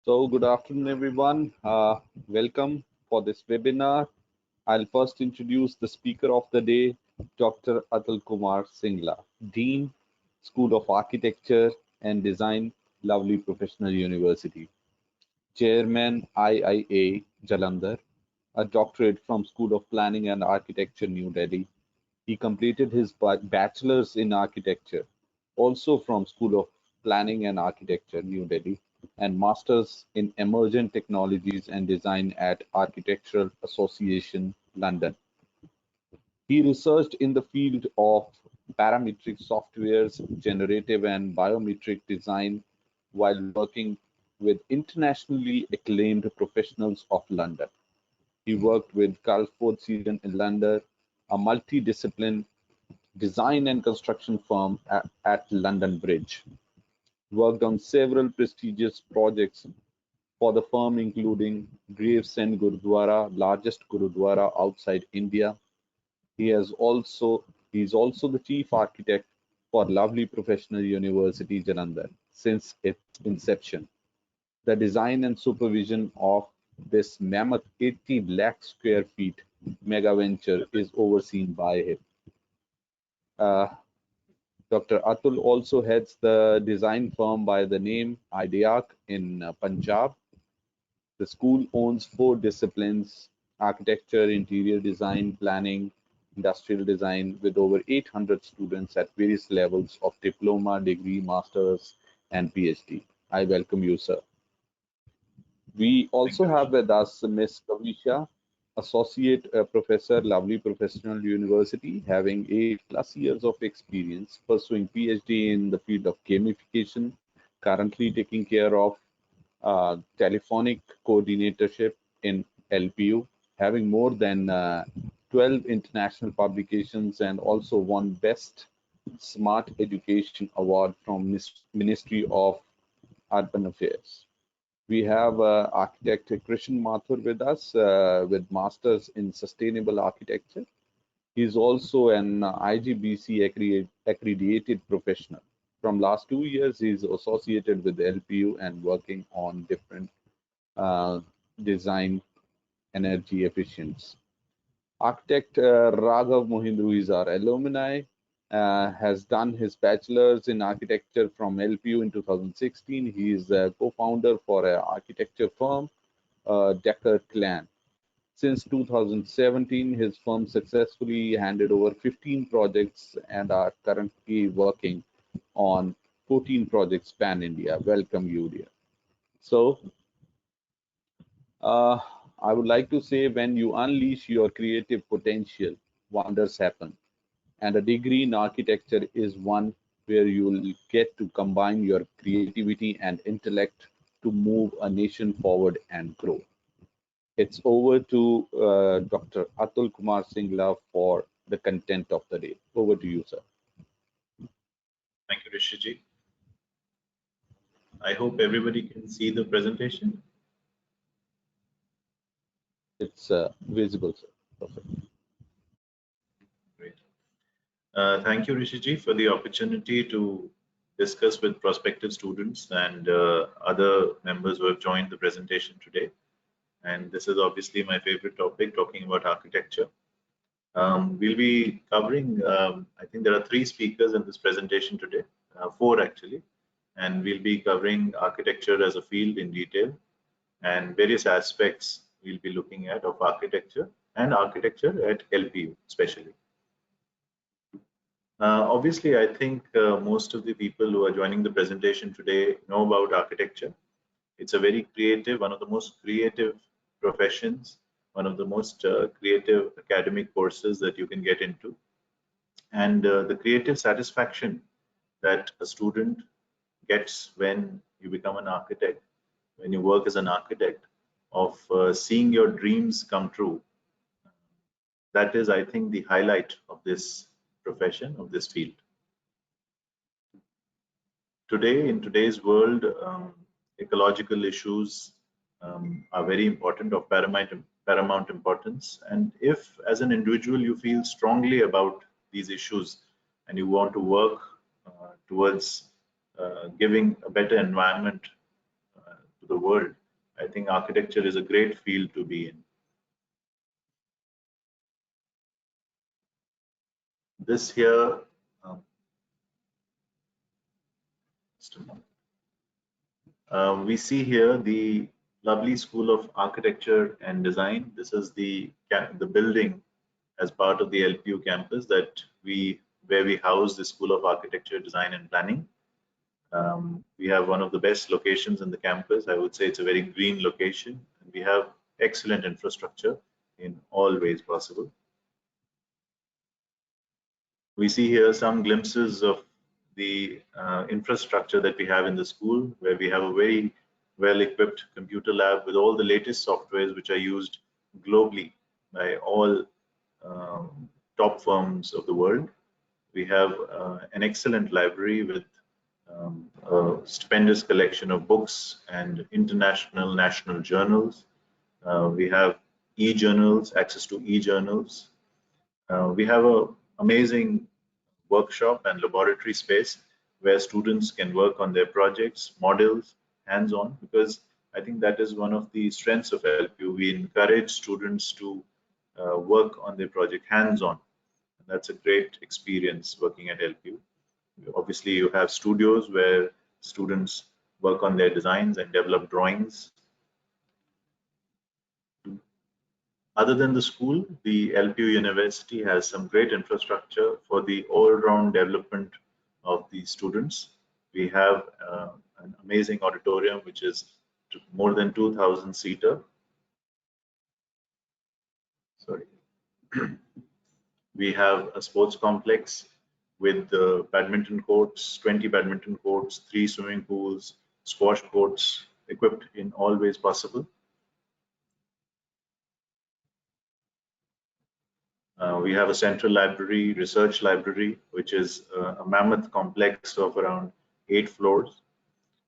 So, good afternoon, everyone. Welcome for this webinar. I'll first introduce the speaker of the day, Dr. Atul Kumar Singla, Dean, School of Architecture and Design, Lovely Professional University, Chairman IIA, Jalandhar, a doctorate from School of Planning and Architecture, New Delhi. He completed his bachelor's in architecture, also from School of Planning and Architecture, New Delhi, and master's in emergent technologies and design at Architectural Association, London. He researched in the field of parametric softwares, generative and biometric design while working with internationally acclaimed professionals of London. He worked with Carlsford Seaton in London, a multidisciplinary design and construction firm at London Bridge. Worked on several prestigious projects for the firm, including Gravesend Gurudwara, largest Gurudwara outside India. He is also the chief architect for Lovely Professional University, Jalandhar, since its inception. The design and supervision of this mammoth 80 lakh square feet mega venture is overseen by him. Dr. Atul also heads the design firm by the name IDEAC in Punjab. The school owns 4 disciplines: architecture, interior design, planning, industrial design, with over 800 students at various levels of diploma, degree, master's, and PhD. I welcome you, sir. We also have with us Ms. Kavisha, Associate Professor, Lovely Professional University, having 8+ years of experience pursuing PhD in the field of gamification, currently taking care of telephonic coordinatorship in LPU, having more than 12 international publications and also won Best Smart Education Award from Ministry of Urban Affairs. We have architect Krishan Mathur with us with Masters in Sustainable Architecture. He is also an IGBC accredited professional. From last 2 years, he is associated with the LPU and working on different design energy efficiency. Architect Raghav Mohindru is our alumni, has done his bachelor's in architecture from LPU in 2016. He is a co-founder for an architecture firm, Decker Clan. Since 2017, his firm successfully handed over 15 projects and are currently working on 14 projects pan-India. Welcome you, dear. So, I would like to say, when you unleash your creative potential, wonders happen. And a degree in architecture is one where you will get to combine your creativity and intellect to move a nation forward and grow. It's over to Dr. Atul Kumar Singla for the content of the day. Over to you, sir. Thank you, Rishiji. I hope everybody can see the presentation. It's visible, sir. Perfect. Great. Thank you, Rishiji, for the opportunity to discuss with prospective students and other members who have joined the presentation today. And this is obviously my favorite topic, talking about architecture. We'll be covering, I think there are 3 speakers in this presentation today, 4 actually, and we'll be covering architecture as a field in detail and various aspects we'll be looking at of architecture and architecture at LPU especially. Obviously, I think most of the people who are joining the presentation today know about architecture. It's a very creative, one of the most creative professions, one of the most creative academic courses that you can get into. And the creative satisfaction that a student gets when you become an architect, when you work as an architect, of seeing your dreams come true, that is, I think, the highlight of this profession, of this field. Today, in today's world, ecological issues are very important, of paramount importance. And if, as an individual, you feel strongly about these issues and you want to work towards giving a better environment to the world, I think architecture is a great field to be in. This here, um, just a moment. We see here the lovely School of Architecture and Design. This is the building as part of the LPU campus where we house the School of Architecture, Design and Planning. We have one of the best locations in the campus. I would say it's a very green location. And we have excellent infrastructure in all ways possible. We see here some glimpses of the infrastructure that we have in the school, where we have a very well-equipped computer lab with all the latest softwares which are used globally by all top firms of the world. We have an excellent library with a stupendous collection of books and international, national journals. We have e-journals, access to e-journals. We have an amazing workshop and laboratory space where students can work on their projects, models, hands-on, because I think that is one of the strengths of LPU. We encourage students to work on their project hands-on. That's a great experience working at LPU. Obviously, you have studios where students work on their designs and develop drawings. Other than the school, the LPU University has some great infrastructure for the all-round development of the students. We have an amazing auditorium, which is more than 2,000 seater. Sorry. We have a sports complex with badminton courts, 20 badminton courts, 3 swimming pools, squash courts, equipped in all ways possible. We have a central library, research library, which is a mammoth complex of around 8 floors.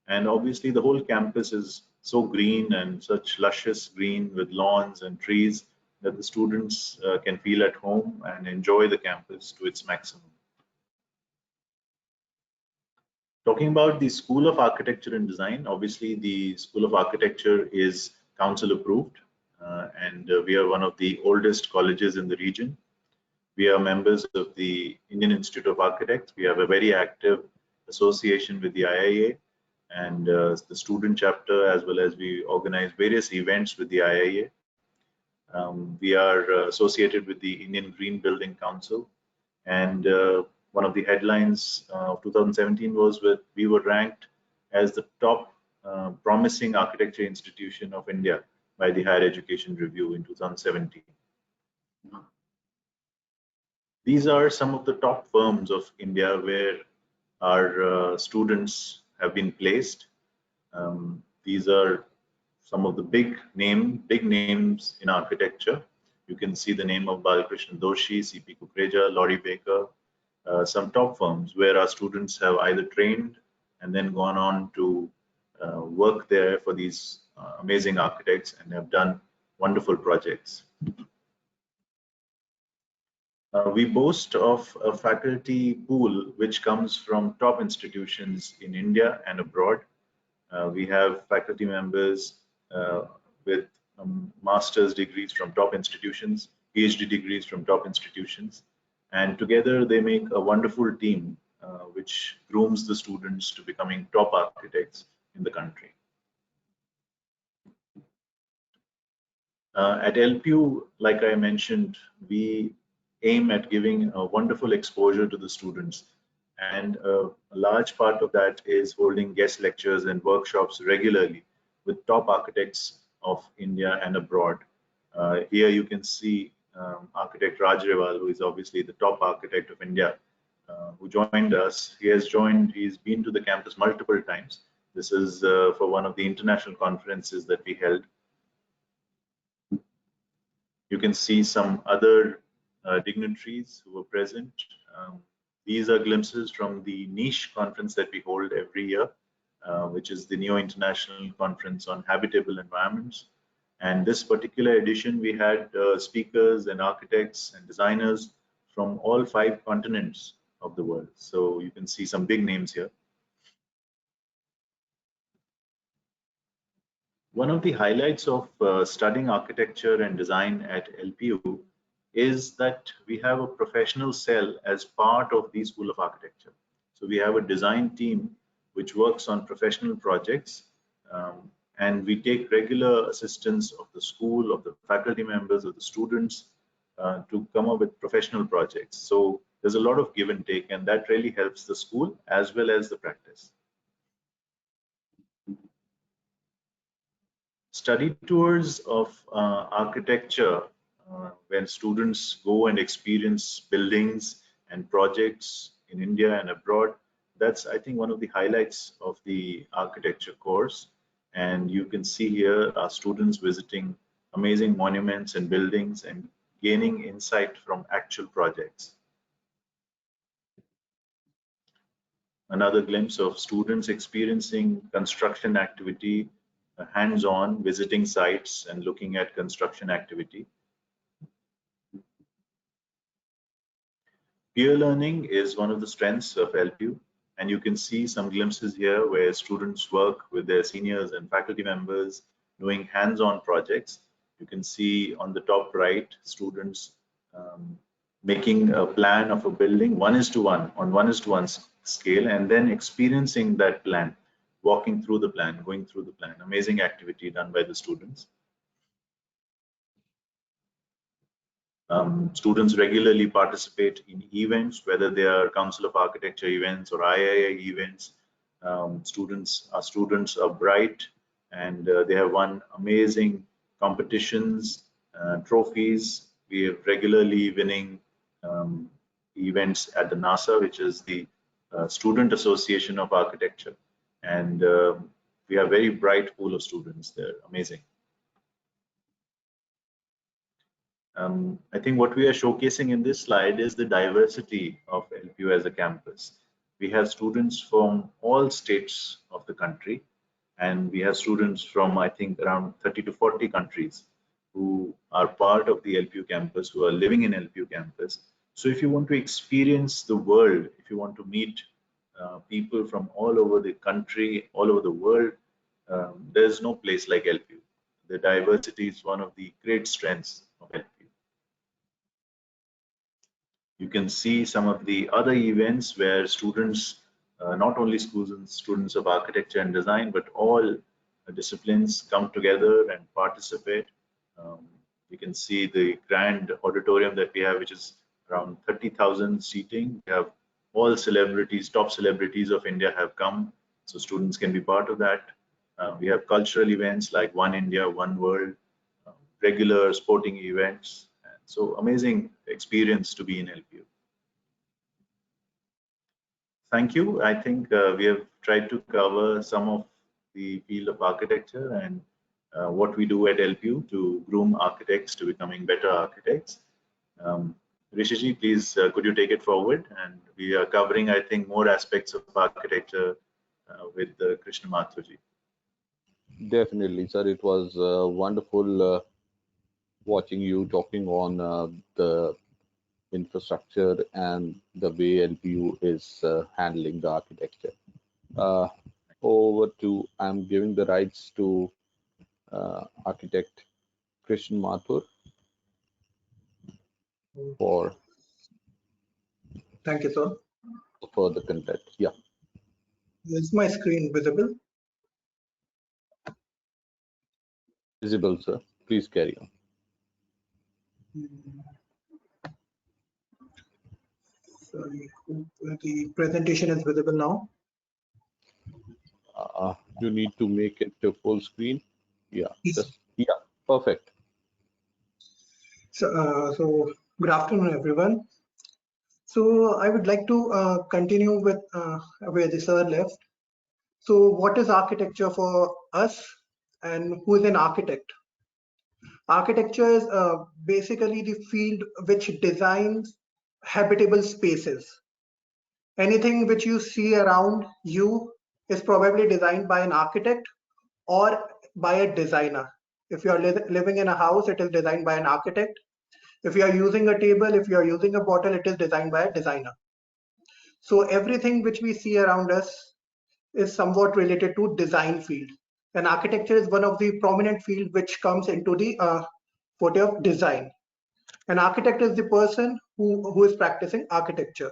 And obviously the whole campus is so green and such luscious green with lawns and trees that the students can feel at home and enjoy the campus to its maximum. Talking about the School of Architecture and Design, obviously the School of Architecture is council approved, and we are one of the oldest colleges in the region. We are members of the Indian Institute of Architects. We have a very active association with the IIA and the student chapter, as well as we organize various events with the IIA. We are associated with the Indian Green Building Council, and one of the headlines of 2017 was we were ranked as the top promising architecture institution of India by the Higher Education Review in 2017. These are some of the top firms of India where our students have been placed. These are some of the big names in architecture. You can see the name of Balakrishnan Doshi, C.P. Kukreja, Laurie Baker, some top firms where our students have either trained and then gone on to work there for these amazing architects and have done wonderful projects. We boast of a faculty pool which comes from top institutions in India and abroad. We have faculty members with master's degrees from top institutions, PhD degrees from top institutions, and together they make a wonderful team which grooms the students to becoming top architects in the country. At LPU, like I mentioned, we aim at giving a wonderful exposure to the students, and a large part of that is holding guest lectures and workshops regularly with top architects of India and abroad. Here you can see architect Raj Rewal, who is obviously the top architect of India, who joined us. He's been to the campus multiple times. This is for one of the international conferences that we held. You can see some other dignitaries who were present. These are glimpses from the niche conference that we hold every year, which is the Neo International Conference on Habitable Environments. And this particular edition, we had speakers and architects and designers from all 5 continents of the world. So you can see some big names here. One of the highlights of studying architecture and design at LPU is that we have a professional cell as part of the School of Architecture. So we have a design team which works on professional projects, and we take regular assistance of the school, of the faculty members, of the students to come up with professional projects. So there's a lot of give and take, and that really helps the school as well as the practice. Study tours of architecture, when students go and experience buildings and projects in India and abroad, that's, I think, one of the highlights of the architecture course. And you can see here our students visiting amazing monuments and buildings and gaining insight from actual projects. Another glimpse of students experiencing construction activity, hands-on, visiting sites and looking at construction activity. Peer learning is one of the strengths of LPU, and you can see some glimpses here where students work with their seniors and faculty members doing hands-on projects. You can see on the top right, students making a plan of a building 1:1 on 1:1 scale, and then experiencing that plan, walking through the plan, going through the plan. Amazing activity done by the students. Students regularly participate in events, whether they are Council of Architecture events or IIA events. Our students are bright, and they have won amazing competitions, trophies. We are regularly winning events at the NASA, which is the Student Association of Architecture, and we have a very bright pool of students there. Amazing. I think what we are showcasing in this slide is the diversity of LPU as a campus. We have students from all states of the country, and we have students from, I think, around 30 to 40 countries who are part of the LPU campus, who are living in LPU campus. So if you want to experience the world, if you want to meet people from all over the country, all over the world, there's no place like LPU. The diversity is one of the great strengths of LPU. You can see some of the other events where students, not only students of architecture and design, but all disciplines come together and participate. You can see the grand auditorium that we have, which is around 30,000 seating. We have all celebrities, top celebrities of India have come, so students can be part of that. We have cultural events like One India, One World, regular sporting events. So amazing experience to be in LPU. Thank you. I think we have tried to cover some of the field of architecture and what we do at LPU to groom architects to becoming better architects. Rishiji, please, could you take it forward? And we are covering, I think, more aspects of architecture with Krishna Mathurji. Definitely, sir. It was wonderful watching you talking on the infrastructure and the way LPU is handling the architecture. I'm giving the rights to architect Krishna Mathur for Thank you, sir. further content. Yeah. Is my screen visible? Visible, sir. Please carry on. Sorry, the presentation is visible now. You need to make it to full screen. Yeah. Yes. Yeah. Perfect. So good afternoon, everyone. So I would like to continue with where the sir left. So what is architecture for us, and who is an architect? Architecture is basically the field which designs habitable spaces. Anything which you see around you is probably designed by an architect or by a designer. If you are living in a house, it is designed by an architect. If you are using a table, if you are using a bottle, it is designed by a designer. So everything which we see around us is somewhat related to design field. And architecture is one of the prominent fields which comes into the forte of design. An architect is the person who is practicing architecture.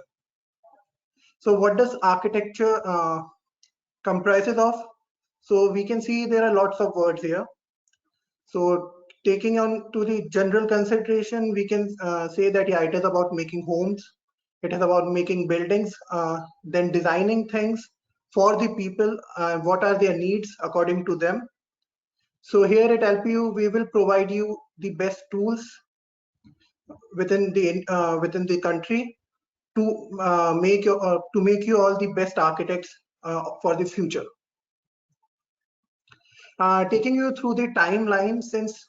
So what does architecture comprises of? So we can see there are lots of words here. So taking on to the general consideration, we can say that yeah, it is about making homes, it is about making buildings, then designing things for the people, what are their needs according to them. So here at LPU, we will provide you the best tools within the country to make you all the best architects for the future. Taking you through the timeline, since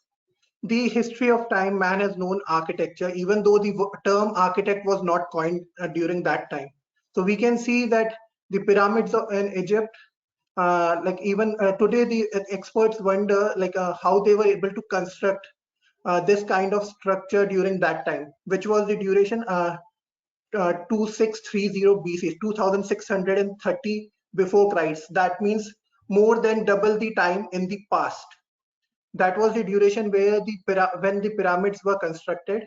the history of time, man has known architecture, even though the term architect was not coined during that time. So we can see that the pyramids in Egypt, like even today, the experts wonder like how they were able to construct this kind of structure during that time, which was the duration 2630 BC, 2630 before Christ. That means more than double the time in the past. That was the duration where when the pyramids were constructed.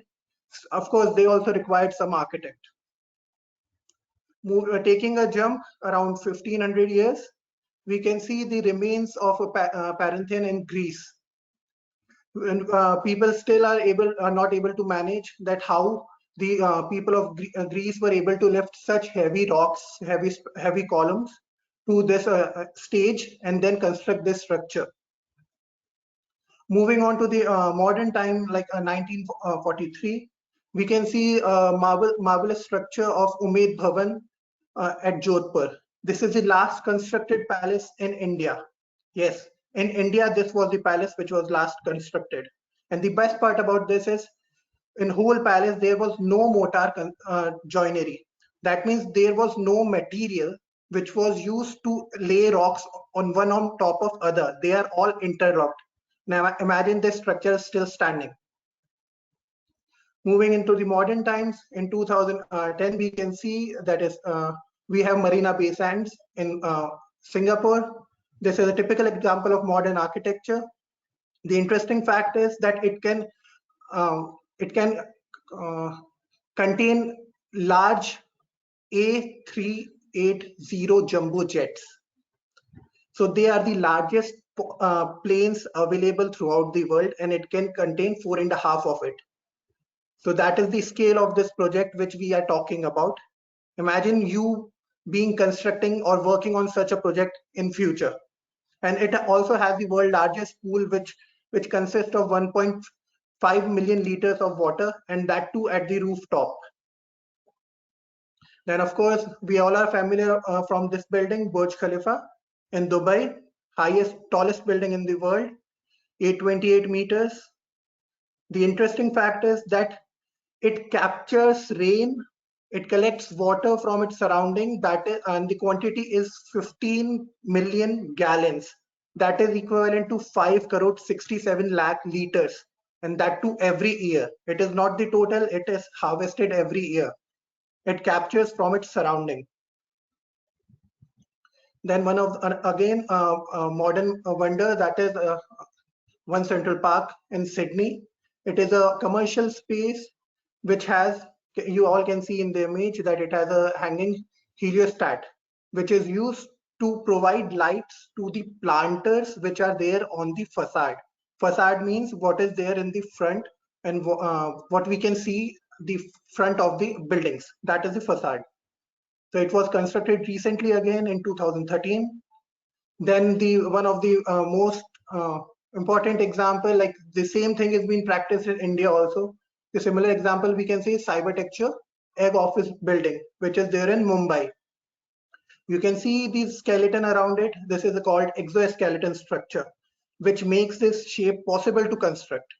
Of course, they also required some architect. Taking a jump around 1500 years, we can see the remains of a Pantheon in Greece. And people still are not able to manage that how the people of Greece were able to lift such heavy rocks, heavy columns to this stage and then construct this structure. Moving on to the modern time, like 1943, we can see a marvelous structure of Umaid Bhavan at Jodhpur. This is the last constructed palace in India. Yes, in India, this was the palace which was last constructed. And the best part about this is, in whole palace, there was no mortar joinery. That means there was no material which was used to lay rocks on one on top of other. They are all interlocked. Now imagine this structure is still standing. Moving into the modern times, in 2010, we can see that is we have Marina Bay Sands in Singapore. This is a typical example of modern architecture. The interesting fact is that it can contain large A380 jumbo jets. So they are the largest planes available throughout the world, and it can contain 4.5 of it. So that is the scale of this project which we are talking about. Imagine you being constructing or working on such a project in future. And it also has the world largest pool which consists of 1.5 million liters of water, and that too at the rooftop. Then of course, we all are familiar from this building, Burj Khalifa in Dubai, tallest building in the world, 828 meters. The interesting fact is that it captures rain, it collects water from its surrounding, and the quantity is 15 million gallons. That is equivalent to 5 crore 67 lakh liters, and that too every year. It is not the total, it is harvested every year. It captures from its surrounding. Then one of again modern wonder, that is One Central Park in Sydney. It is a commercial space which has, you all can see in the image that it has a hanging heliostat, which is used to provide lights to the planters which are there on the facade. Facade means what is there in the front and what we can see the front of the buildings. That is the facade. So it was constructed recently again in 2013. Then one of the most important example, like the same thing is being practiced in India also. The similar example we can say Cybertecture egg office building, which is there in Mumbai. You can see the skeleton around it. This is called exoskeleton structure, which makes this shape possible to construct.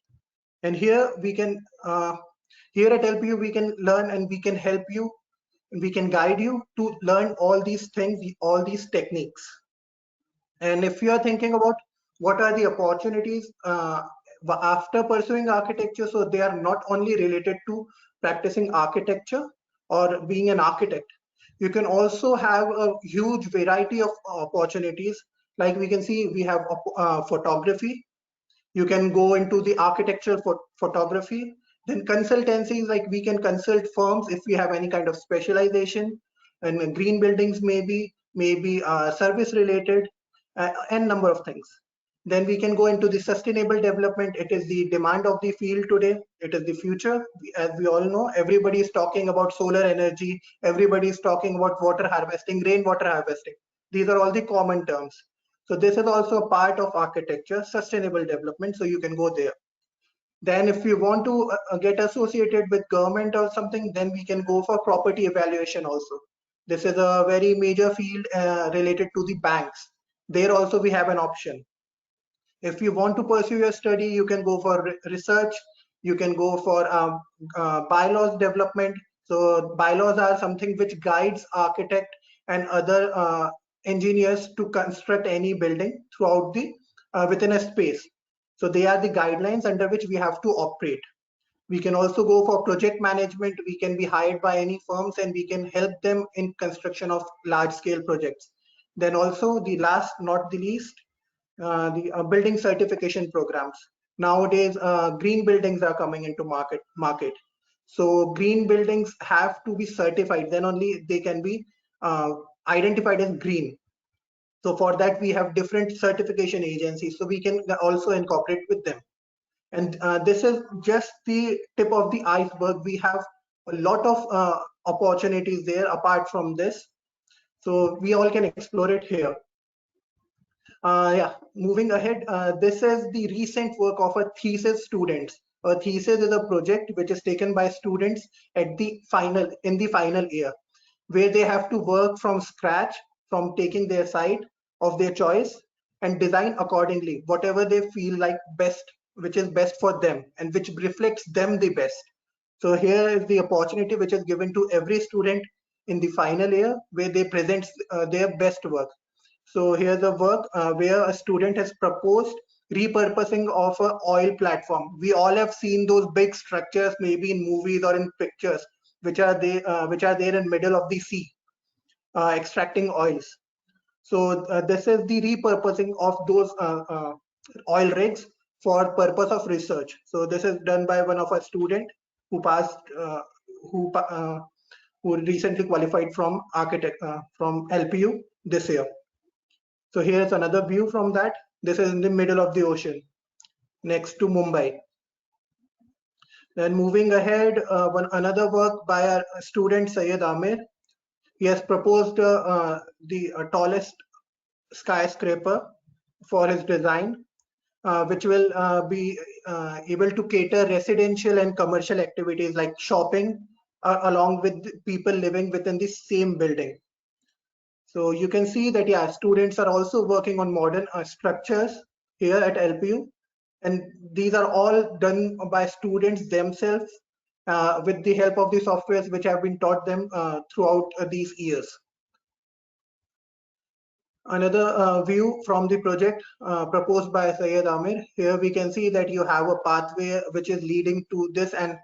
And here we can, here at LPU, we can learn and we can help you, and we can guide you to learn all these things, all these techniques. And if you are thinking about what are the opportunities after pursuing architecture, so they are not only related to practicing architecture or being an architect. You can also have a huge variety of opportunities Like we can see, we have photography. You can go into the architectural photography. Then consultancies, like we can consult firms if we have any kind of specialization, and green buildings maybe service related, and number of things. Then we can go into the sustainable development. It is the demand of the field today. It is the future. As we all know, everybody is talking about solar energy. Everybody is talking about water harvesting, rainwater harvesting. These are all the common terms. So this is also a part of architecture, sustainable development. So you can go there. Then if you want to get associated with government or something, then we can go for property evaluation also. This is a very major field related to the banks. There also we have an option. If you want to pursue your study, you can go for research. You can go for bylaws development. So bylaws are something which guides architect and other engineers to construct any building throughout the within a space. So they are the guidelines under which we have to operate. We can also go for project management. We can be hired by any firms and we can help them in construction of large scale projects. Then also the last, not the least, the building certification programs. Nowadays, green buildings are coming into market. So green buildings have to be certified. Then only they can be identified as green. So for that, we have different certification agencies. So we can also incorporate with them. And this is just the tip of the iceberg. We have a lot of opportunities there apart from this. So we all can explore it here. Yeah, moving ahead, this is the recent work of a thesis students. A thesis is a project which is taken by students at the in the final year, where they have to work from scratch, from taking their site of their choice and design accordingly, whatever they feel like best, which is best for them and which reflects them the best. So here is the opportunity which is given to every student in the final year, where they present their best work. So here's a work where a student has proposed repurposing of an oil platform. We all have seen those big structures, maybe in movies or in pictures, which are there in middle of the sea, extracting oils. So this is the repurposing of those oil rigs for purpose of research. So this is done by one of our student who passed, who uh, who recently qualified from architect from LPU this year. So here's another view from that. This is in the middle of the ocean, next to Mumbai. Then moving ahead, another work by our student Syed Amir. He has proposed the tallest skyscraper for his design, which will be able to cater residential and commercial activities like shopping, along with people living within the same building. So you can see that, yeah, students are also working on modern structures here at LPU, and these are all done by students themselves with the help of the softwares which have been taught them throughout these years. Another view from the project proposed by Syed Amir. Here we can see that you have a pathway which is leading to this and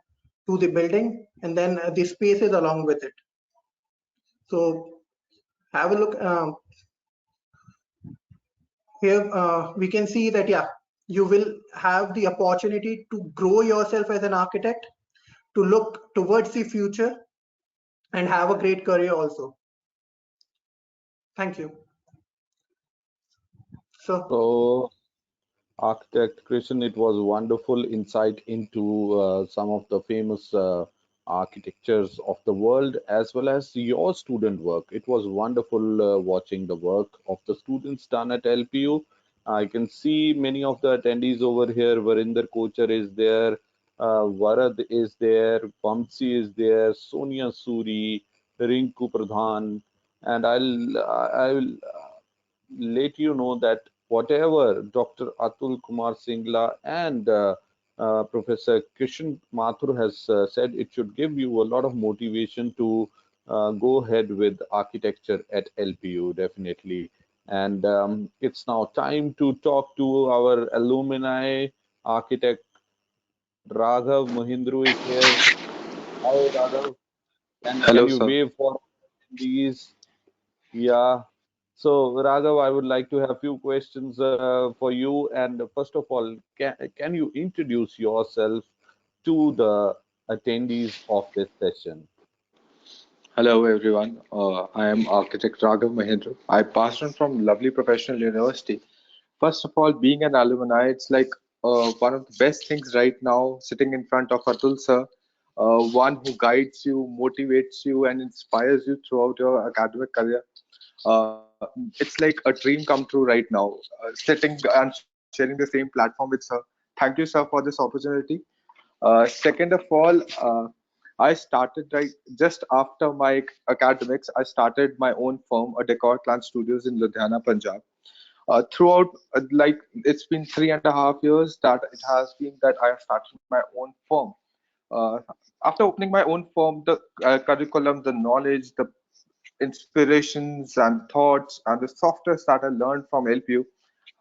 to the building, and then the spaces along with it. So have a look. Here we can see that, yeah, you will have the opportunity to grow yourself as an architect, to look towards the future and have a great career also. Thank you. So, Architect Christian, it was wonderful insight into some of the famous architectures of the world, as well as your student work. It was wonderful watching the work of the students done at LPU. I can see many of the attendees over here. Varinder Kochar is there, Varad is there, Vamsi is there, Sonia Suri, Rinku Pradhan, and I will let you know that whatever Dr. Atul Kumar Singla and Professor Kishan Mathur has said, it should give you a lot of motivation to go ahead with architecture at LPU, definitely. And it's now time to talk to our alumni architect. Raghav Mahindru is here. Hi, Raghav. Can Hello, you sir. wave for attendees? Yeah. So, Raghav, I would like to have few questions for you. And first of all, can you introduce yourself to the attendees of this session? Hello everyone, I am architect Raghav Mahindra. I passed on from lovely professional university. First of all, being an alumni, it's like one of the best things right now, sitting in front of Atul sir, one who guides you, motivates you, and inspires you throughout your academic career. It's like a dream come true right now, sitting and sharing the same platform with sir. Thank you, sir, for this opportunity. Second of all, I started right just after my academics. I started my own firm, a Decor Clan Studios in Ludhiana, Punjab. Throughout, like it's been 3.5 years that it has been that I have started my own firm. Uh, After opening my own firm, the curriculum, the knowledge, the inspirations and thoughts and the softwares that I learned from LPU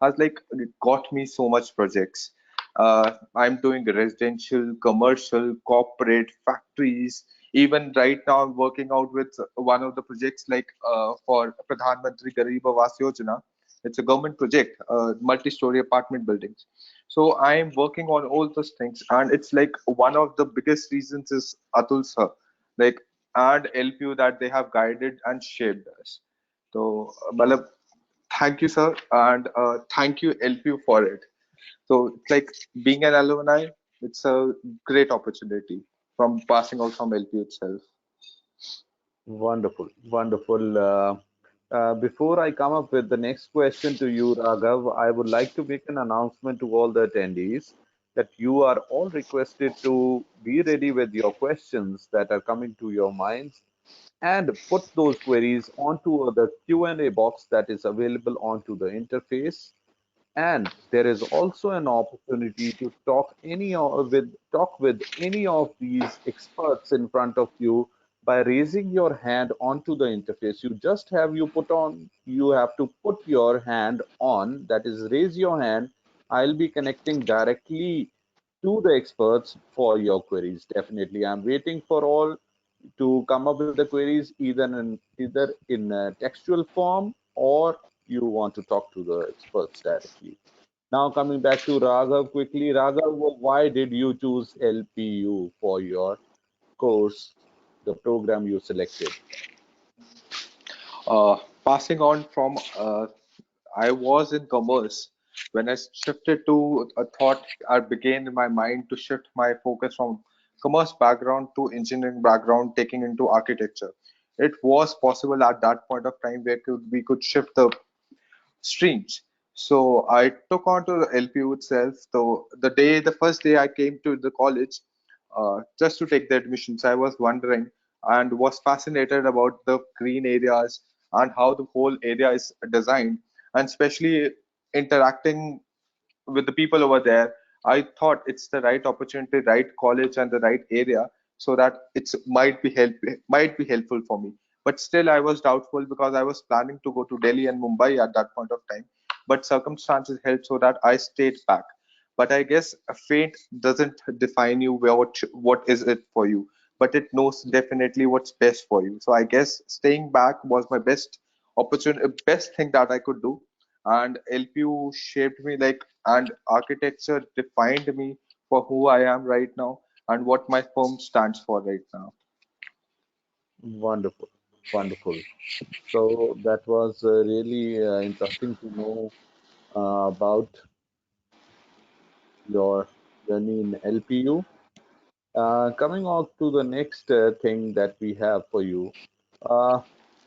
has like got me so much projects. I'm doing residential, commercial, corporate, factories. Even right now, I'm working out with one of the projects like for Pradhan Mantri Garib Awas Yojana. It's a government project, multi-story apartment buildings. So I'm working on all those things, and it's like one of the biggest reasons is Atul sir. Like and LPU that they have guided and shaped us. So, Malab, thank you, sir, and thank you, LPU, for it. So, it's like being an alumni, it's a great opportunity from passing out from LPU itself. Wonderful, wonderful. Before I come up with the next question to you, Raghav, I would like to make an announcement to all the attendees that you are all requested to be ready with your questions that are coming to your minds and put those queries onto the Q&A box that is available onto the interface. And there is also an opportunity to talk with any of these experts in front of you by raising your hand onto the interface. You have to put your hand on, that is raise your hand. I'll be connecting directly to the experts for your queries. Definitely, I'm waiting for all to come up with the queries either in a textual form, or you want to talk to the experts directly. Now coming back to Raghav quickly. Raghav, why did you choose LPU for your course, the program you selected? Passing on from, I was in commerce. When I shifted to a thought, I began in my mind to shift my focus from commerce background to engineering background, taking into architecture. It was possible at that point of time where we could shift the streams. So I took on to the LPU itself. So the first day I came to the college, just to take the admissions, I was wondering and was fascinated about the green areas and how the whole area is designed, and especially interacting with the people over there. I thought it's the right opportunity, right college, and the right area, so that it's might be helpful for me. But still, I was doubtful because I was planning to go to Delhi and Mumbai at that point of time. But circumstances helped so that I stayed back. But I guess a fate doesn't define you what is it for you, but it knows definitely what's best for you. So I guess staying back was my best opportunity, best thing that I could do. And LPU shaped me like, and architecture defined me for who I am right now and what my firm stands for right now. Wonderful, wonderful. So that was really interesting to know about your journey in LPU. Coming on to the next thing that we have for you, uh,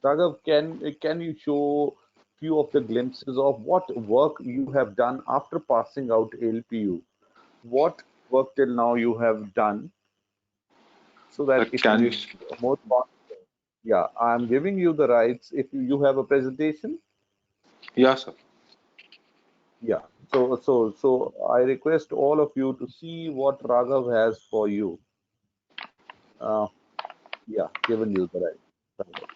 Raghav, can you show few of the glimpses of what work you have done after passing out LPU? What work till now you have done so that it Can will you? be more confident? Yeah, I'm giving you the rights. If you have a presentation, Yeah, sir. yeah. So I request all of you to see what Raghav has for you. Uh, yeah, given you the right. Raghav.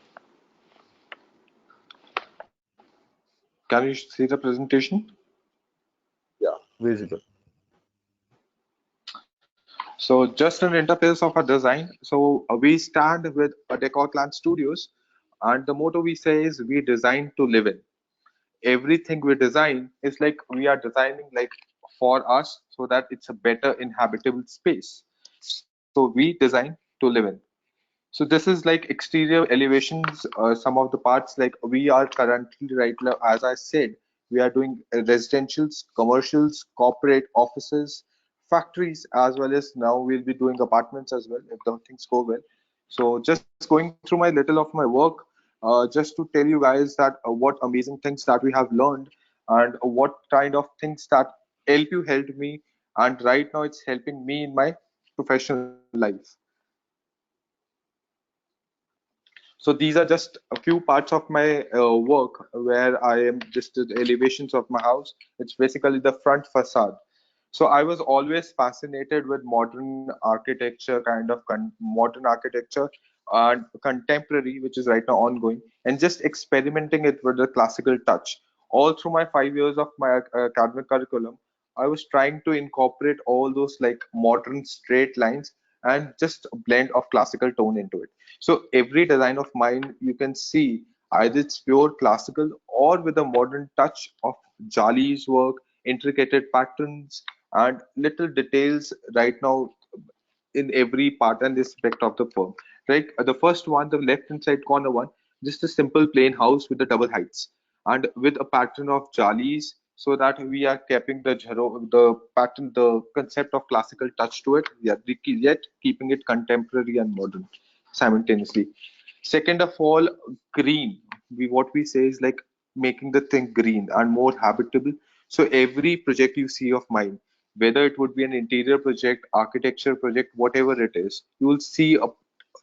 Can you see the presentation? Yeah, visible. So just an interface of a design. So we stand with a Decor Clan Studios, and the motto we say is we design to live in. everything we design is like we are designing like for us so that it's a better inhabitable space. So we design to live in. So this is like exterior elevations, some of the parts like we are currently right now, as I said, we are doing residentials, commercials, corporate offices, factories, as well as now we'll be doing apartments as well if the things go well. So just going through my little of my work, just to tell you guys that what amazing things that we have learned and what kind of things that LPU helped me, and right now it's helping me in my professional life. So these are just a few parts of my work where I am just the elevations of my house. It's basically the front facade. So I was always fascinated with modern architecture, kind of modern architecture and contemporary, which is right now ongoing, and just experimenting it with the classical touch. All through my 5 years of my academic curriculum, I was trying to incorporate all those like modern straight lines and just a blend of classical tone into it. So every design of mine, you can see either it's pure classical or with a modern touch of Jali's work, intricate patterns, and little details right now in every part and aspect of the firm. Right, the first one, the left hand side corner one, just a simple plain house with the double heights and with a pattern of jalis, so that we are keeping the pattern, the concept of classical touch to it, yet keeping it contemporary and modern simultaneously. Second of all, green. What we say is like making the thing green and more habitable. So every project you see of mine, whether it would be an interior project, architecture project, whatever it is, you will see a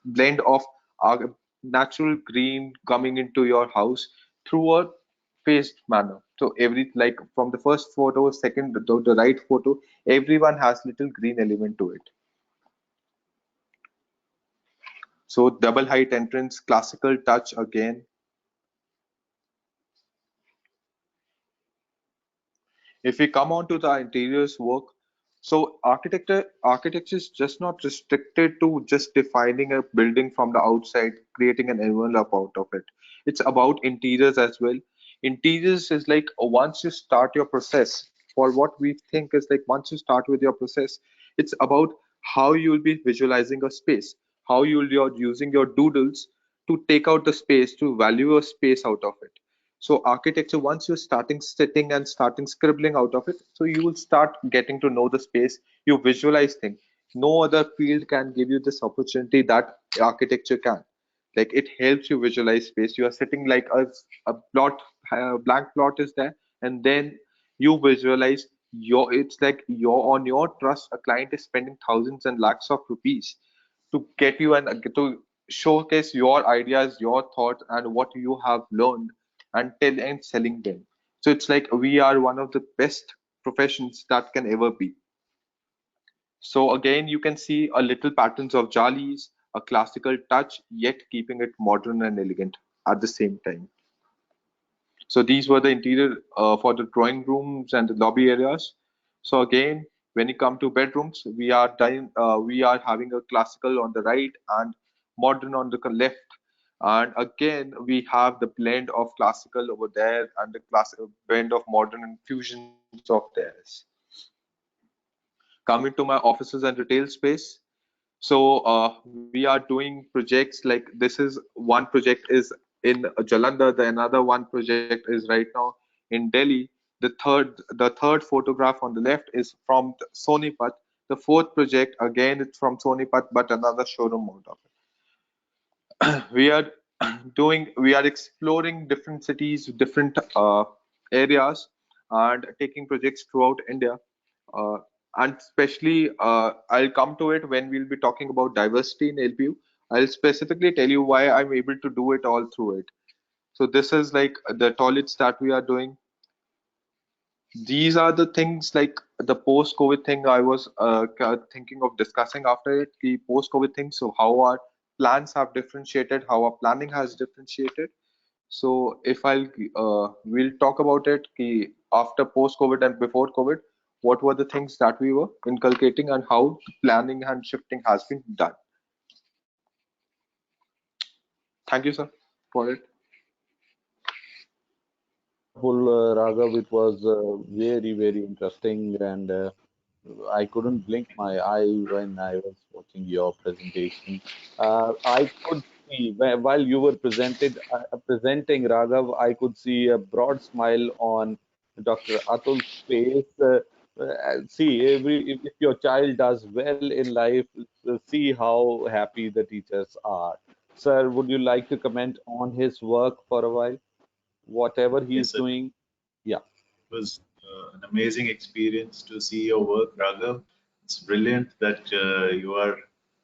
blend of ar- natural green coming into your house through a phased manner. So every like from the first photo, second, the right photo, everyone has little green element to it. So double height entrance, classical touch again. If we come on to the interiors work, so architecture is just not restricted to just defining a building from the outside, creating an envelope out of it. It's about interiors as well. Interiors is like once you start your process, for what we think is like once you start with your process, it's about how you'll be visualizing a space, how you're using your doodles to take out the space, to value a space out of it. So architecture, once you're starting sitting and starting scribbling out of it, so you will start getting to know the space, you visualize things. No other field can give you this opportunity that architecture can. Like it helps you visualize space. You are sitting like a plot, a blank plot is there, and then you visualize it's like you're on your trust, a client is spending thousands and lakhs of rupees to get you and to showcase your ideas, your thoughts, and what you have learned and tell and selling them. So it's like we are one of the best professions that can ever be. So again, you can see a little patterns of jalis, a classical touch, yet keeping it modern and elegant at the same time. So these were the interior for the drawing rooms and the lobby areas. So again, when you come to bedrooms, we are having a classical on the right and modern on the left. And again, we have the blend of classical over there and the classical blend of modern infusions of theirs. Coming to my offices and retail space, so we are doing projects like this is one project is in Jalandhar, the another one project is right now in Delhi. The third photograph on the left is from Sonipat. The fourth project again it's from Sonipat, but another showroom out of it. We are exploring different cities, different areas, and taking projects throughout India. Uh, and especially, I'll come to it when we'll be talking about diversity in LPU. I'll specifically tell you why I'm able to do it all through it. So this is like the toilets that we are doing. These are the things like the post-COVID thing I was thinking of discussing after it, the post-COVID thing. So how our plans have differentiated, how our planning has differentiated. So if we'll talk about it after post-COVID and before COVID, what were the things that we were inculcating and how planning and shifting has been done. Thank you, sir, for it. Raghav. It was very, very interesting, and I couldn't blink my eye when I was watching your presentation. I could see while you were presenting Raghav, I could see a broad smile on Dr. Atul's face. See, if your child does well in life, see how happy the teachers are. Sir, would you like to comment on his work for a while? Whatever he Yes, is sir. doing? Yeah. It was an amazing experience to see your work, Raghav. It's brilliant that you are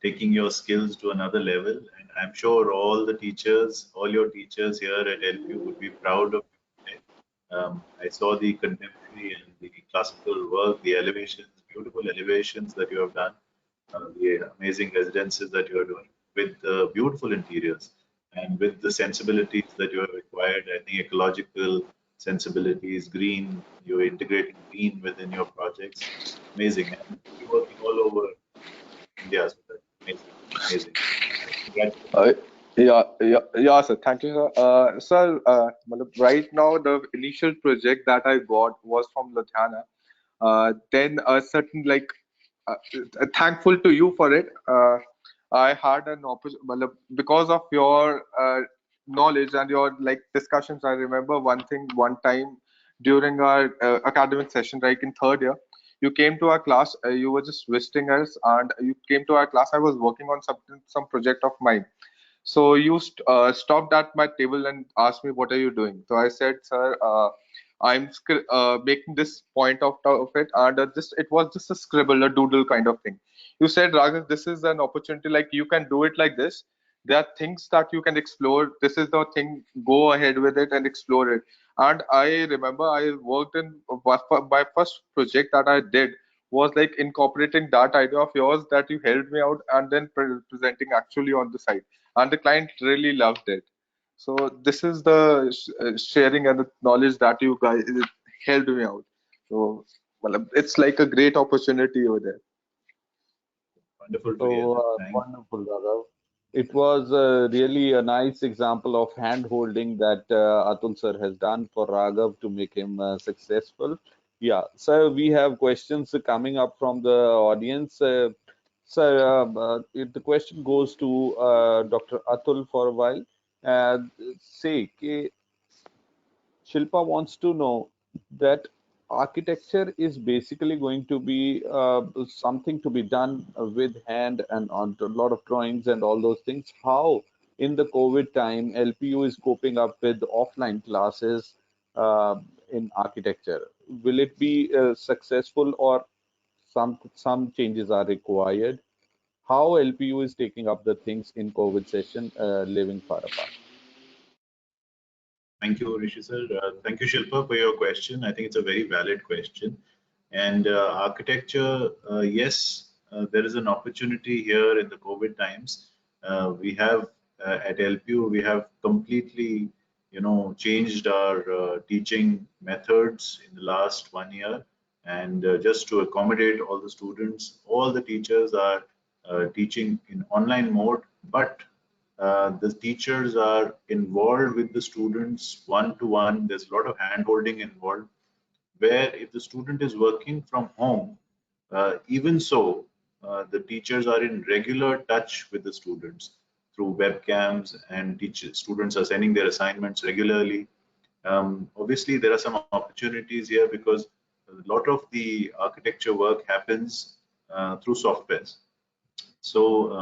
taking your skills to another level, and I'm sure all your teachers here at LPU would be proud of you today. I saw the contemporary and the classical work, the elevations, beautiful elevations that you have done, the amazing residences that you are doing with beautiful interiors and with the sensibilities that you have acquired. I think ecological sensibilities, green, you're integrating green within your projects. Amazing. And you're working all over India. So that's amazing. Amazing. Congratulations. Uh, yeah, sir. Thank you, sir. Sir, right now the initial project that I got was from Ludhiana. Then a certain uh, thankful to you for it. I had an opportunity because of your knowledge and your discussions. I remember one thing one time during our academic session, like in third year, you came to our class. You were just visiting us, and you came to our class. I was working on some project of mine, so you stopped at my table and asked me, "What are you doing?" So I said, "Sir, I'm making this point of it, and this it was just a scribble, a doodle kind of thing." You said, "Raghav, this is an opportunity. Like you can do it like this. There are things that you can explore. This is the thing. Go ahead with it and explore it." And I remember I worked in my first project that I did was like incorporating that idea of yours that you helped me out and then presenting actually on the site, and the client really loved it. So this is the sharing and the knowledge that you guys helped me out. So well, it's like a great opportunity over there. Wonderful to hear So that. Thank wonderful, Raghav. It was really a nice example of hand holding that Atul sir has done for Raghav to make him successful. Yeah, so we have questions coming up from the audience. Sir, if the question goes to Dr. Atul for a while. Uh, say, Shilpa wants to know that architecture is basically going to be something to be done with hand and on a lot of drawings and all those things. How in the COVID time LPU is coping up with offline classes uh, in architecture? Will it be successful or some changes are required? How LPU is taking up the things in COVID session, living far apart? Thank you, Rishi sir. Thank you, Shilpa, for your question. I think it's a very valid question. And architecture, yes, there is an opportunity here in the COVID times. We have at LPU, we have completely, changed our teaching methods in the last 1 year. And just to accommodate all the students, all the teachers are teaching in online mode, but the teachers are involved with the students one to one. There's a lot of hand holding involved, where if the student is working from home, even so, the teachers are in regular touch with the students through webcams, and teachers, students are sending their assignments regularly. Obviously, there are some opportunities here because a lot of the architecture work happens through softwares. So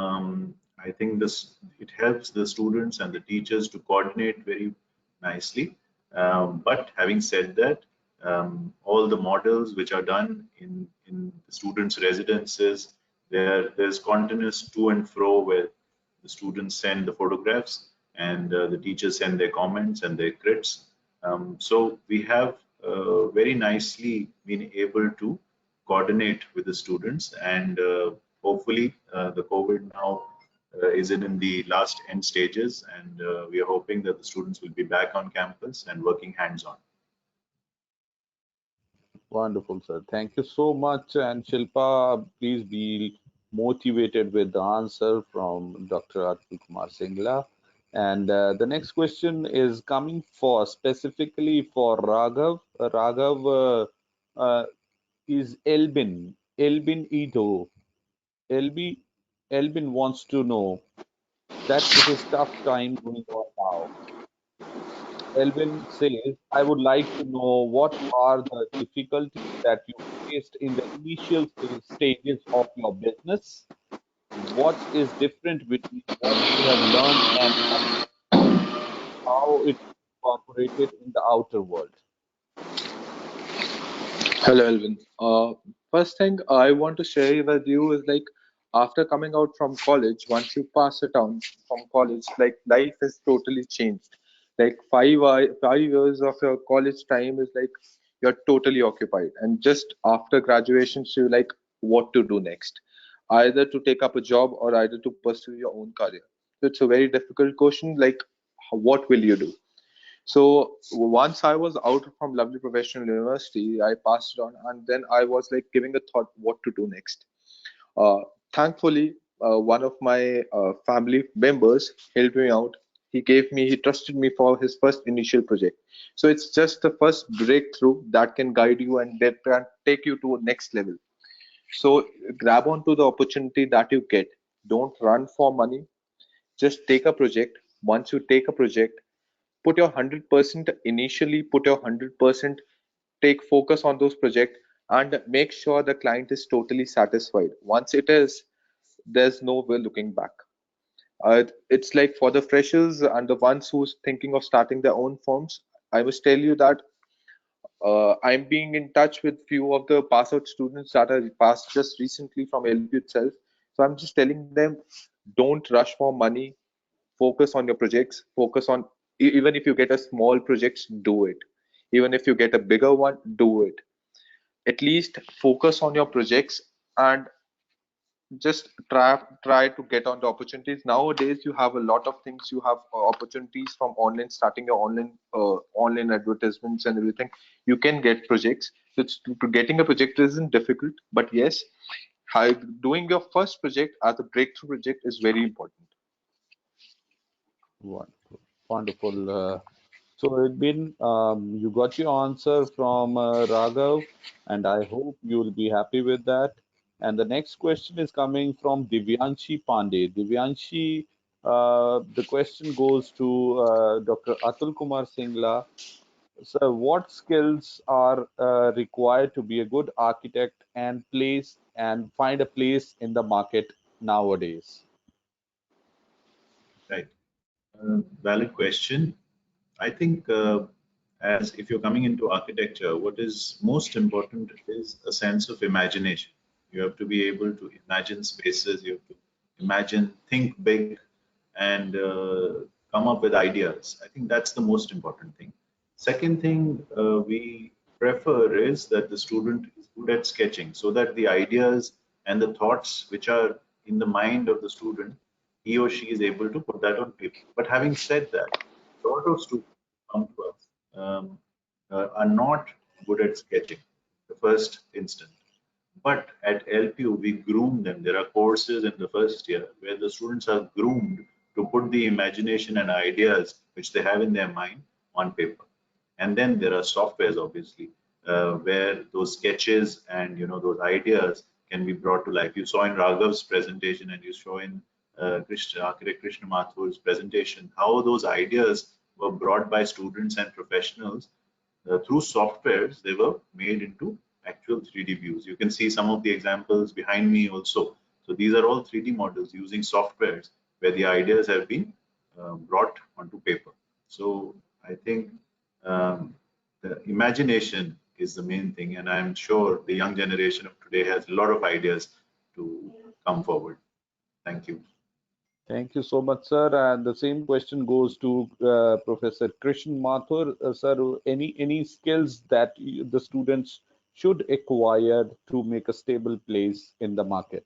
I think this it helps the students and the teachers to coordinate very nicely. But having said that, all the models which are done in the students' residences, there's continuous to and fro where the students send the photographs and the teachers send their comments and their crits. So we have very nicely been able to coordinate with the students, and hopefully the COVID now is in the last end stages, and we are hoping that the students will be back on campus and working hands-on. Wonderful, sir. Thank you so much. And Shilpa, please be motivated with the answer from Dr. Atul Kumar Singla. And the next question is coming for specifically for Raghav. Raghav is Elbin. Elbin Ito. Elbin wants to know that it is tough time going on now. Elvin says, I would like to know what are the difficulties that you faced in the initial stages of your business? What is different between what you have learned and how it is incorporated in the outer world? Hello, Elvin. First thing I want to share with you is like after coming out from college, once you pass it on from college, like life is totally changed. Like 5 years of your college time is like you're totally occupied, and just after graduation, so you like what to do next, either to take up a job or either to pursue your own career. So it's a very difficult question. Like, what will you do? So once I was out from Lovely Professional University, I passed it on, and then I was like giving a thought what to do next. Uh, Thankfully, one of my family members helped me out. He trusted me for his first initial project. So it's just the first breakthrough that can guide you and that can take you to a next level. So grab onto the opportunity that you get. Don't run for money. Just take a project. Once you take a project, put your 100% initially, put your 100%, take focus on those projects and make sure the client is totally satisfied. Once it is, there's no way looking back. It's like for the freshers and the ones who's thinking of starting their own firms, I must tell you that I'm being in touch with few of the pass out students that are passed just recently from LPU itself. So I'm just telling them, don't rush for money. Focus on your projects. Focus on even if you get a small projects, do it. Even if you get a bigger one, do it. At least focus on your projects and just try to get on the opportunities. Nowadays you have a lot of things. You have opportunities from online, starting your online advertisements and everything. You can get projects. So getting a project isn't difficult, but yes, doing your first project as a breakthrough project is very important. Wonderful. Wonderful. So, Edwin, you got your answer from Raghav, and I hope you'll be happy with that. And the next question is coming from Divyanshi Pandey. Divyanshi, the question goes to Dr. Atul Kumar Singla. So, what skills are required to be a good architect and find a place in the market nowadays? Right. Valid question. I think as if you're coming into architecture, what is most important is a sense of imagination. You have to be able to imagine spaces. You have to imagine, think big, and come up with ideas. I think that's the most important thing. Second thing we prefer is that the student is good at sketching, so that the ideas and the thoughts which are in the mind of the student, he or she is able to put that on paper. But having said that, a lot of students come to us are not good at sketching, the first instant. But at LPU, we groom them. There are courses in the first year where the students are groomed to put the imagination and ideas which they have in their mind on paper. And then there are softwares, obviously, where those sketches and those ideas can be brought to life. You saw in Raghav's presentation, and you saw in Architect Krishna Mathur's presentation how those ideas were brought by students and professionals through softwares. They were made into actual 3D views. You can see some of the examples behind me also. So these are all 3D models using softwares where the ideas have been brought onto paper. So I think um, the imagination is the main thing, and I'm sure the young generation of today has a lot of ideas to come forward. Thank you. Thank you so much, sir. And the same question goes to Professor Krishan Mathur. Sir, any skills that the students should acquire to make a stable place in the market?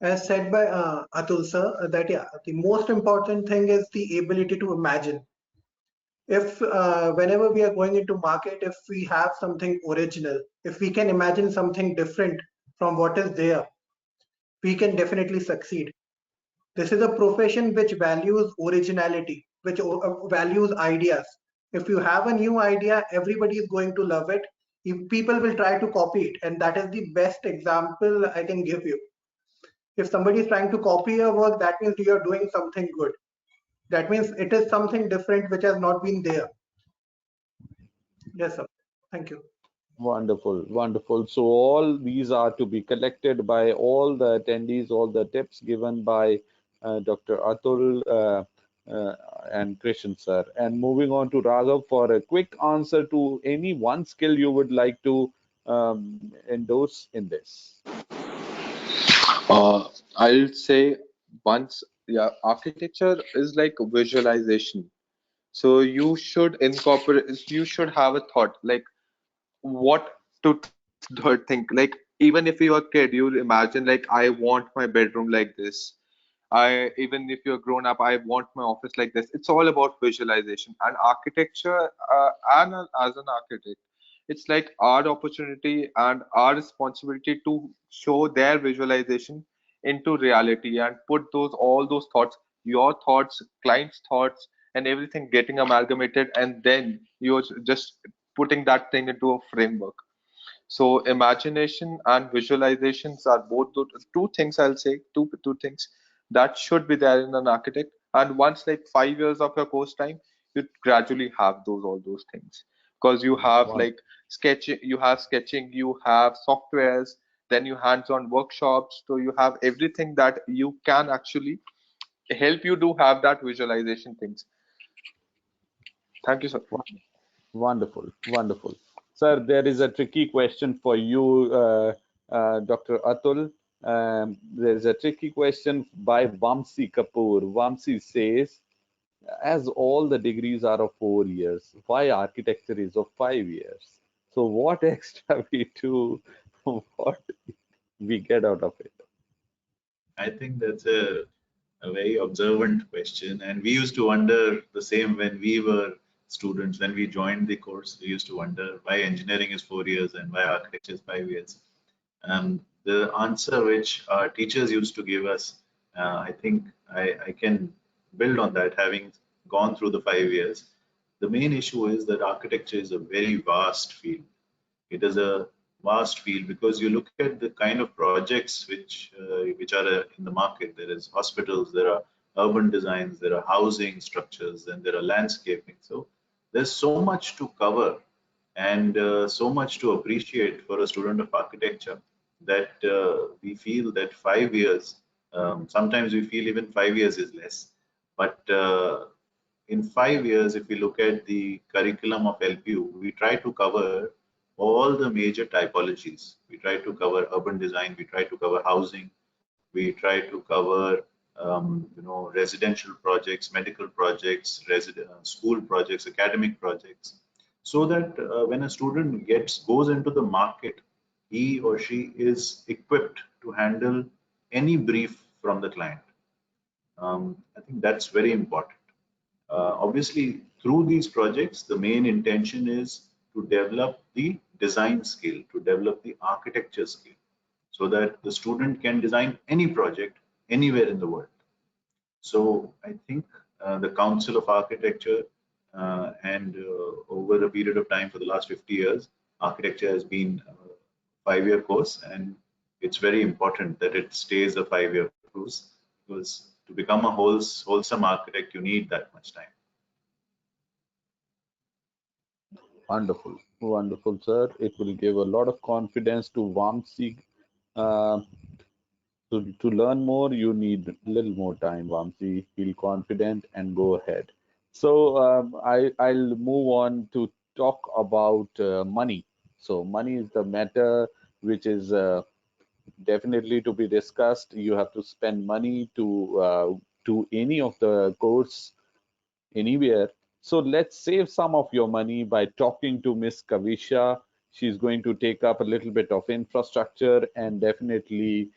As said by Atul sir, that yeah, the most important thing is the ability to imagine. If whenever we are going into market, if we have something original, if we can imagine something different from what is there, we can definitely succeed. This is a profession which values originality, which values ideas. If you have a new idea, everybody is going to love it. If people will try to copy it, and that is the best example I can give you. If somebody is trying to copy your work, that means you are doing something good. That means it is something different which has not been there. Yes, sir. Thank you. Wonderful, wonderful. So all these are to be collected by all the attendees, all the tips given by Dr. Atul and Krishan sir. And moving on to Raghav for a quick answer to any one skill you would like to endorse in this. I'll say once, yeah, architecture is like visualization. So you should incorporate, you should have a thought like what to think. Like even if you're a kid, you'll imagine like I want my bedroom like this. Even if you're grown up, I want my office like this. It's all about visualization and architecture. As an architect, it's like our opportunity and our responsibility to show their visualization into reality and put all those thoughts, your thoughts, client's thoughts, and everything getting amalgamated, and then you're just putting that thing into a framework. So imagination and visualizations are both two things, I'll say, two things that should be there in an architect. And once like 5 years of your course time, you gradually have all those things because you have One, like sketching, you have softwares, then you hands-on workshops. So you have everything that you can actually help you to have that visualization things. Thank you, sir. wonderful, wonderful. Sir, there is a tricky question for you, Dr. Atul. There is a tricky question by Vamsi Kapoor. Vamsi says, as all the degrees are of 4 years, why architecture is of 5 years? So what extra we do, what we get out of it? I think that's a very observant question. And we used to wonder the same when we were students. When we joined the course, we used to wonder why engineering is 4 years and why architecture is 5 years. The answer which our teachers used to give us, I think I can build on that having gone through the 5 years. The main issue is that architecture is a very vast field. It is a vast field because you look at the kind of projects which are in the market. There is hospitals, there are urban designs, there are housing structures, and there are landscaping. So there's so much to cover and so much to appreciate for a student of architecture that we feel that 5 years, sometimes we feel even 5 years is less. But in 5 years, if we look at the curriculum of LPU, we try to cover all the major typologies. We try to cover urban design, we try to cover housing, we try to cover residential projects, medical projects, school projects, academic projects, so that when a student goes into the market, he or she is equipped to handle any brief from the client. I think that's very important. Obviously, through these projects, the main intention is to develop the design skill, to develop the architecture skill, so that the student can design any project anywhere in the world. So I think the Council of Architecture and over a period of time for the last 50 years, architecture has been a 5-year course, and it's very important that it stays a 5-year course because to become a wholesome architect, you need that much time. Wonderful, wonderful, sir. It will give a lot of confidence to Vamsi. Uh, to learn more, you need a little more time, Vamsi. Feel confident and go ahead. So I'll move on to talk about money. So money is the matter which is definitely to be discussed. You have to spend money to any of the course anywhere. So let's save some of your money by talking to Miss Kavisha. She's going to take up a little bit of infrastructure and definitely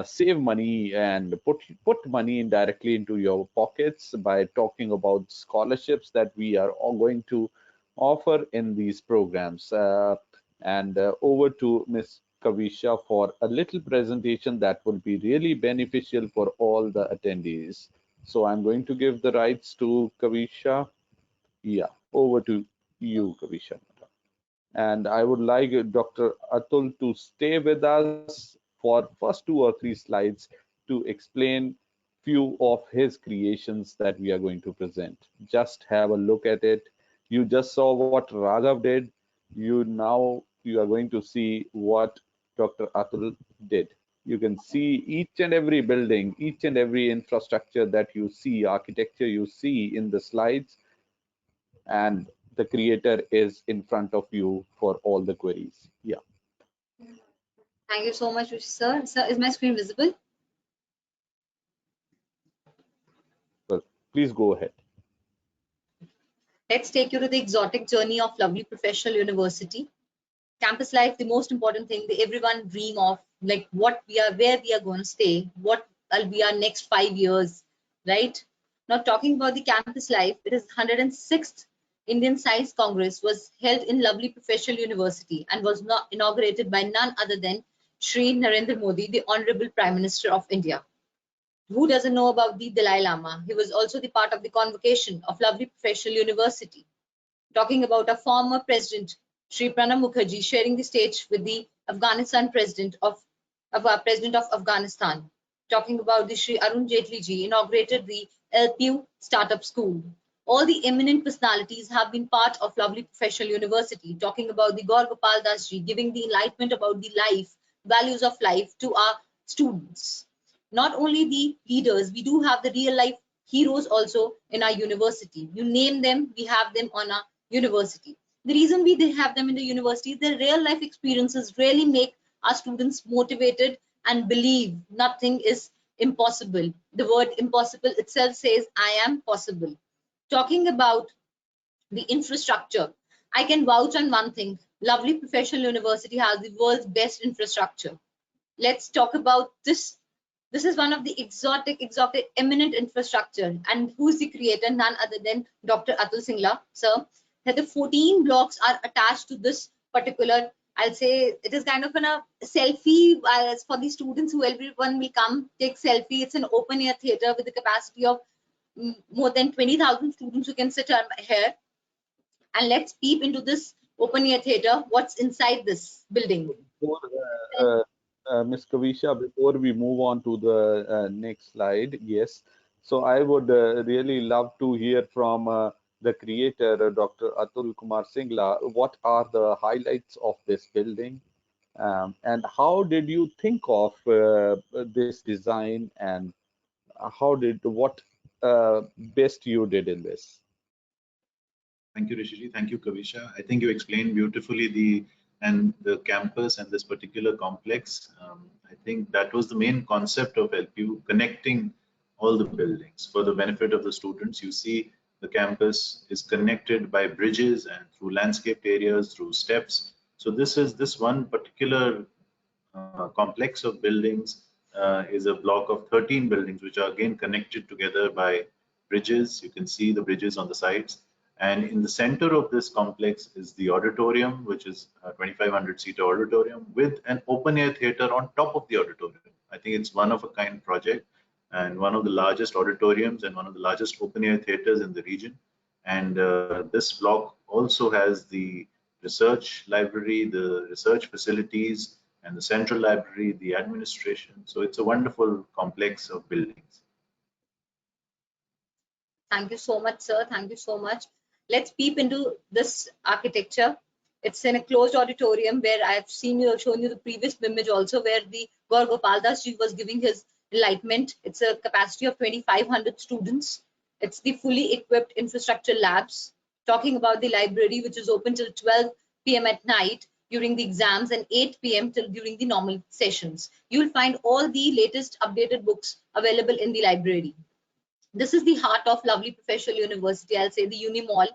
save money and put money indirectly into your pockets by talking about scholarships that we are all going to offer in these programs. And over to Miss Kavisha for a little presentation that will be really beneficial for all the attendees. So I'm going to give the rights to Kavisha. Yeah, over to you, Kavisha. And I would like Dr. Atul to stay with us for first 2 or 3 slides to explain few of his creations that we are going to present. Just have a look at it. You just saw what Raghav did. You are going to see what Dr. Atul did. You can see each and every building, each and every infrastructure that you see, architecture you see in the slides, and the creator is in front of you for all the queries. Yeah. Thank you so much, sir. Sir, is my screen visible? Well, please go ahead. Let's take you to the exotic journey of lovely professional university. Campus life, the most important thing that everyone dream of, like where we are going to stay, what will be our next 5 years, right? Now talking about the campus life, it is 106th Indian Science Congress was held in lovely professional university and was not inaugurated by none other than Shri Narendra Modi, the Honorable Prime Minister of India. Who doesn't know about the Dalai Lama? He was also the part of the convocation of lovely professional university. Talking about a former president, Sri Pranab Mukherjee, sharing the stage with the Afghanistan president of Afghanistan. Talking about the Sri Arun Jaitley ji inaugurated the LPU startup school. All the eminent personalities have been part of lovely professional university. Talking about the Gaur Gopal Das ji giving the enlightenment about the life, values of life to our students. Not only the leaders, we do have the real life heroes also in our university. You name them, we have them on our university. The reason we did have them in the university, their real life experiences really make our students motivated and believe nothing is impossible. The word impossible itself says, I am possible. Talking about the infrastructure, I can vouch on one thing. Lovely Professional University has the world's best infrastructure. Let's talk about this. This is one of the exotic, eminent infrastructure. And who's the creator? None other than Dr. Atul Singla, sir. That the 14 blocks are attached to this particular, I'll say it is kind of a selfie for the students who everyone will come take selfie. It's an open air theater with a capacity of more than 20,000 students who can sit here. And let's peep into this open air theater. What's inside this building? Ms. Kavisha, before we move on to the next slide, yes. So I would really love to hear from the creator, Dr. Atul Kumar Singla. What are the highlights of this building? And how did you think of this design, and what best you did in this? Thank you, Rishiji. Thank you, Kavisha. I think you explained beautifully the campus and this particular complex. I think that was the main concept of LPU, connecting all the buildings for the benefit of the students. You see, the campus is connected by bridges and through landscaped areas, through steps. So this one particular complex of buildings is a block of 13 buildings, which are again connected together by bridges. You can see the bridges on the sides. And in the center of this complex is the auditorium, which is a 2,500-seater auditorium with an open air theater on top of the auditorium. I think it's one of a kind project and one of the largest auditoriums and one of the largest open air theaters in the region. And this block also has the research library, the research facilities, and the central library, the administration. So it's a wonderful complex of buildings. Thank you so much, sir. Thank you so much. Let's peep into this architecture. It's in a closed auditorium where I've shown you the previous image also, where the Gaur Gopal Das ji was giving his enlightenment. It's a capacity of 2,500 students. It's the fully equipped infrastructure labs. Talking about the library, which is open till 12 p.m. at night during the exams and 8 p.m. till during the normal sessions. You will find all the latest updated books available in the library. This is the heart of lovely professional university. I'll say the Uni Mall.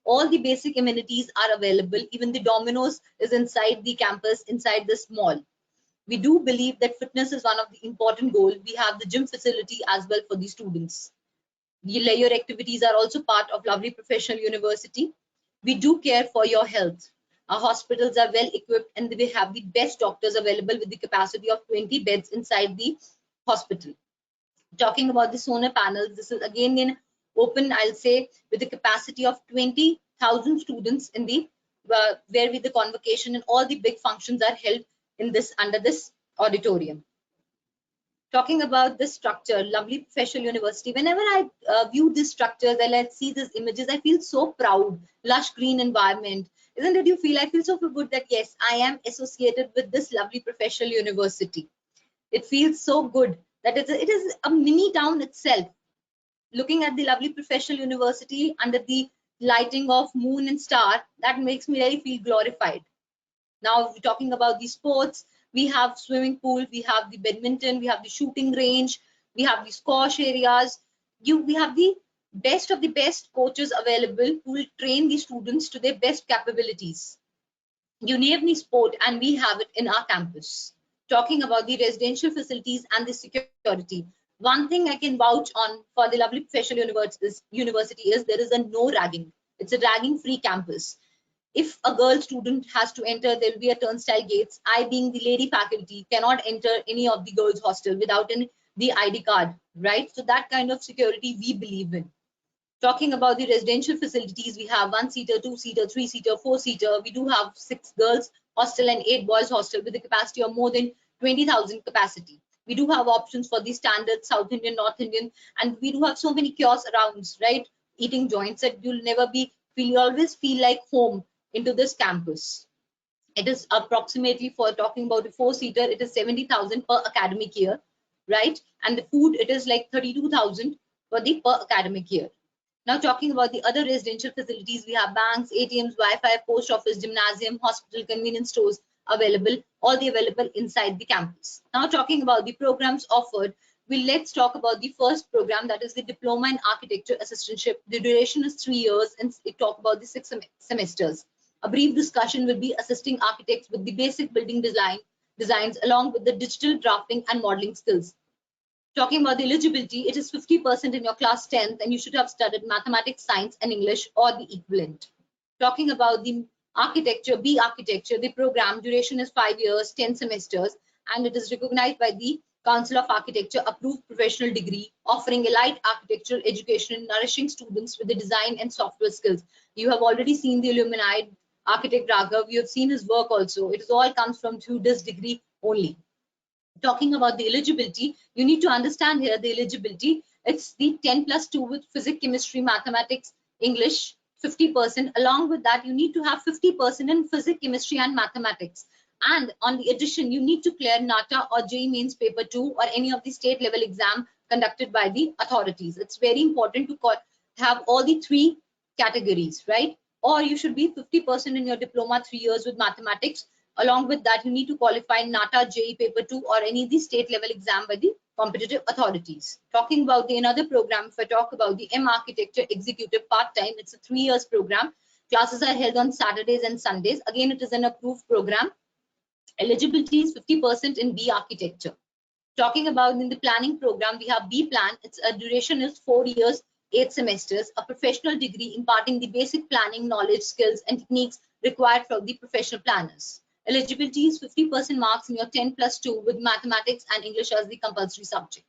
All the basic amenities are available. Even the Domino's is inside the campus, inside this mall. We do believe that fitness is one of the important goals. We have the gym facility as well for the students. The leisure activities are also part of lovely professional university. We do care for your health. Our hospitals are well equipped and we have the best doctors available with the capacity of 20 beds inside the hospital. Talking about the solar panels, this is again in open, I'll say, with the capacity of 20,000 students in the where with the convocation and all the big functions are held in this under this auditorium. Talking about this structure, lovely professional university, whenever I view this structure, then I see these images, I feel so proud. Lush green environment, isn't it? You feel, I feel so good that yes, I am associated with this lovely professional university. It feels so good that it is a mini town itself. Looking at the lovely professional university under the lighting of moon and star, that makes me really feel glorified. Now talking about the sports, we have swimming pool, we have the badminton, we have the shooting range, we have the squash areas. We have the best of the best coaches available who will train the students to their best capabilities. You name any sport and we have it in our campus. Talking about the residential facilities and the security, one thing I can vouch on for the lovely professional university is there is a no ragging. It's a ragging free campus. If a girl student has to enter, there will be a turnstile gates. I, being the lady faculty, cannot enter any of the girls' hostel without the ID card, right? So that kind of security we believe in. Talking about the residential facilities, we have 1-seater, 2-seater, 3-seater, 4-seater. We do have 6 girls hostel and 8 boys hostel with a capacity of more than 20,000 capacity. We do have options for the standard South Indian, North Indian, and we do have so many kiosks around, right? Eating joints that you'll never you always feel like home into this campus. It is approximately, for talking about a 4-seater, it is 70,000 per academic year, right? And the food, it is like 32,000 for the per academic year. Now talking about the other residential facilities, we have banks, ATMs, Wi-Fi, post office, gymnasium, hospital, convenience stores available, all the available inside the campus. Now talking about the programs offered, let's talk about the first program, that is the Diploma in Architecture Assistantship. The duration is 3 years and it talk about the 6 semesters. A brief discussion will be assisting architects with the basic building designs along with the digital drafting and modeling skills. Talking about the eligibility, it is 50% in your class 10th and you should have studied mathematics, science and English or the equivalent. Talking about the architecture, B architecture, the program duration is 5 years, 10 semesters, and it is recognized by the Council of Architecture approved professional degree, offering a light architectural education, nourishing students with the design and software skills. You have already seen the alumni, architect Raghav, you have seen his work also. It all comes from through this degree only. Talking about the eligibility, you need to understand here the eligibility. It's the 10+2 with physics, chemistry, mathematics, English, 50%. Along with that, you need to have 50% in physics, chemistry, and mathematics. And on the addition, you need to clear NATA or JEE Mains Paper 2 or any of the state level exam conducted by the authorities. It's very important to have all the 3 categories, right? Or you should be 50% in your diploma 3 years with mathematics. Along with that, you need to qualify NATA, JEE Paper 2 or any of the state level exam by the competitive authorities. Talking about the another program, if I talk about the M Architecture Executive Part-Time, it's a 3 years program. Classes are held on Saturdays and Sundays. Again, it is an approved program. Eligibility is 50% in B Architecture. Talking about in the planning program, we have B Plan. Its duration is 4 years, 8 semesters, a professional degree imparting the basic planning knowledge, skills and techniques required for the professional planners. Eligibility is 50% marks in your 10+2 with mathematics and English as the compulsory subject.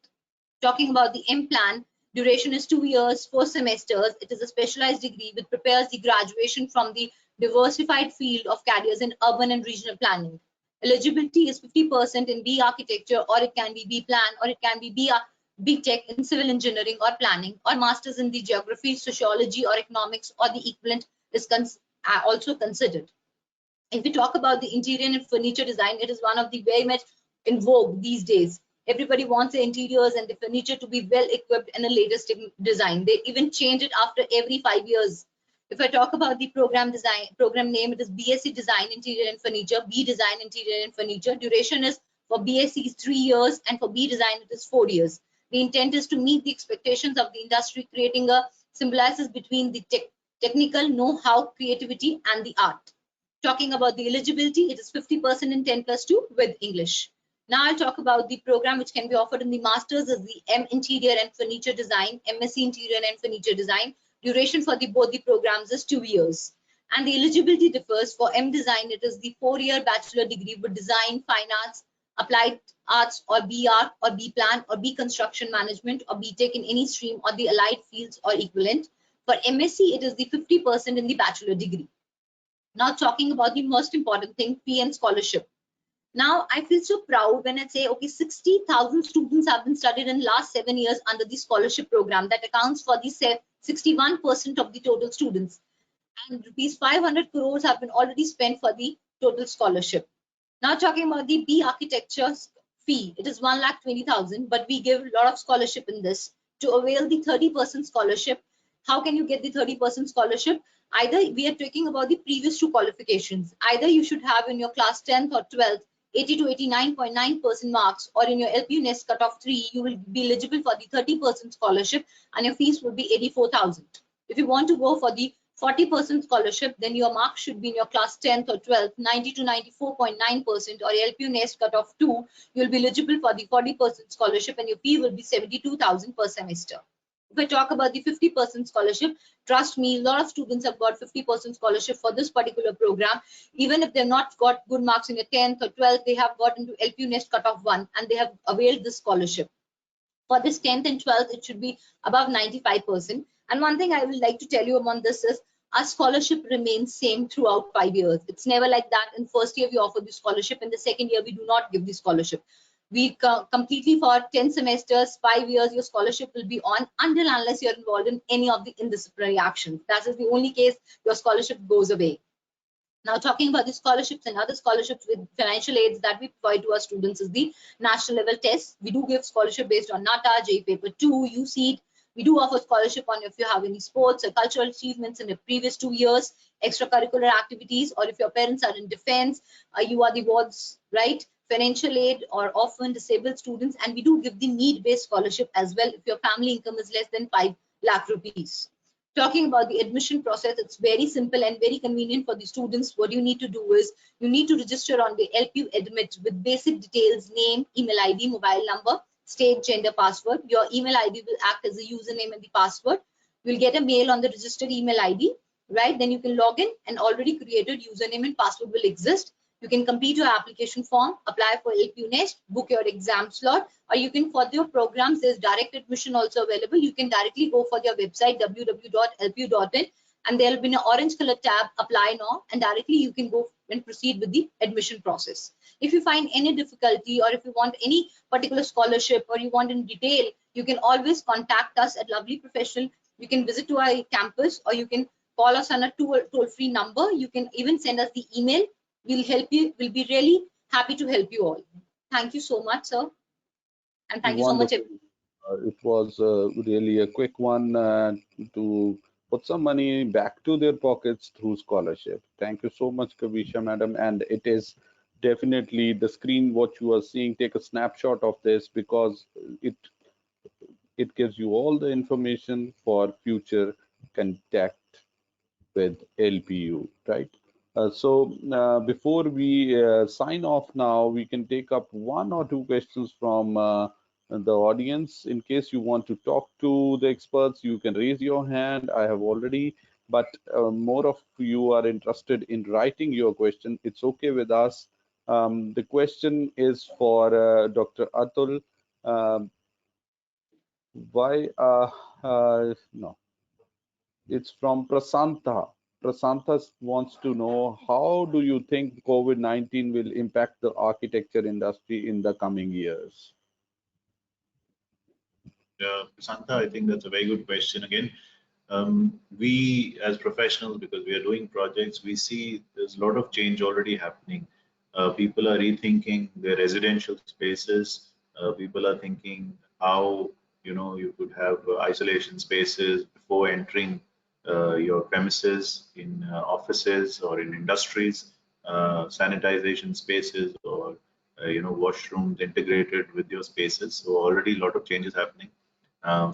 Talking about the M Plan, duration is 2 years, 4 semesters. It is a specialized degree which prepares the graduation from the diversified field of careers in urban and regional planning. Eligibility is 50% in B Architecture, or it can be B Plan, or it can be B Tech in civil engineering or planning, or masters in the geography, sociology or economics or the equivalent is also considered. If we talk about the interior and furniture design, it is one of the very much in vogue these days. Everybody wants the interiors and the furniture to be well equipped in the latest design. They even change it after every 5 years. If I talk about the program name, it is BSc Design Interior and Furniture, B Design Interior and Furniture. Duration is for BSc is 3 years and for B Design it is 4 years. The intent is to meet the expectations of the industry, creating a symbiosis between the technical know-how, creativity and the art. Talking about the eligibility, it is 50% in 10+2 with English. Now I'll talk about the program which can be offered in the masters is the M Interior and Furniture Design, MSc Interior and Furniture Design. Duration for both the programs is 2 years. And the eligibility differs. For M Design, it is the 4-year bachelor degree with design, fine arts, applied arts, or B Art, or B Plan, or B Construction Management, or B Tech in any stream, or the allied fields or equivalent. For MSc, it is the 50% in the bachelor degree. Now talking about the most important thing, PN scholarship. Now I feel so proud when I say, okay, 60,000 students have been studied in last 7 years under the scholarship program. That accounts for the 61% of the total students. And rupees 500 crores have been already spent for the total scholarship. Now talking about the B architecture fee, it is 1,20,000, but we give a lot of scholarship in this. To avail the 30% scholarship, how can you get the 30% scholarship? Either we are talking about the previous 2 qualifications. Either you should have in your class 10th or 12th 80 to 89.9% marks, or in your LPU NEST cutoff 3, you will be eligible for the 30% scholarship, and your fees will be 84,000. If you want to go for the 40% scholarship, then your marks should be in your class 10th or 12th 90 to 94.9%, or LPU NEST cutoff 2, you'll be eligible for the 40% scholarship, and your fee will be 72,000 per semester. If I talk about the 50% scholarship, trust me, a lot of students have got 50% scholarship for this particular program. Even if they've not got good marks in the 10th or 12th, they have got into LPU NEST cutoff 1, and they have availed this scholarship. For this 10th and 12th, it should be above 95%. And one thing I would like to tell you on this is, our scholarship remains same throughout 5 years. It's never like that. In first year, we offer the scholarship. In the second year, we do not give the scholarship. We completely for 10 semesters, 5 years, your scholarship will be on until unless you're involved in any of the indisciplinary actions. That is the only case your scholarship goes away. Now, talking about the scholarships and other scholarships with financial aids that we provide to our students is the national level test. We do give scholarship based on NATA, J Paper 2, USEED. We do offer scholarship on if you have any sports or cultural achievements in the previous 2 years, extracurricular activities, or if your parents are in defense, you are the wards, right? Financial aid or orphan disabled students, and we do give the need-based scholarship as well if your family income is less than 5 lakh rupees. Talking about the admission process, it's very simple and very convenient for the students. What you need to do is you need to register on the LPU Admit with basic details, name, email ID, mobile number, state, gender, password. Your email ID will act as a username and the password. You'll get a mail on the registered email ID, right? Then you can log in, and already created username and password will exist. You can complete your application form, apply for LPU NEST, book your exam slot, or you can, for your programs, there's direct admission also available. You can directly go for their website, www.lpu.in, and there'll be an orange color tab, apply now, and directly you can go and proceed with the admission process. If you find any difficulty, or if you want any particular scholarship, or you want in detail, you can always contact us at Lovely Professional. You can visit to our campus, or you can call us on a toll-free number. You can even send us the email. We'll help you. We'll be really happy to help you all. Thank you so much, sir. And thank you so much. Wonderful. It was really a quick one to put some money back to their pockets through scholarship. Thank you so much, Kavisha madam. And it is definitely the screen what you are seeing. Take a snapshot of this, because it gives you all the information for future contact with LPU, right? Before we sign off now, we can take up 1 or 2 questions from the audience. In case you want to talk to the experts, you can raise your hand. I have already, but more of you are interested in writing your question. It's okay with us. The question is for Dr. Atul. No, it's from Prasanta. Prasanta wants to know, how do you think COVID-19 will impact the architecture industry in the coming years? Prasanta, I think that's a very good question. Again, we as professionals, because we are doing projects, we see there's a lot of change already happening. People are rethinking their residential spaces. People are thinking how you could have isolation spaces before entering your premises, in offices or in industries, sanitization spaces, or washrooms integrated with your spaces. So already a lot of changes happening.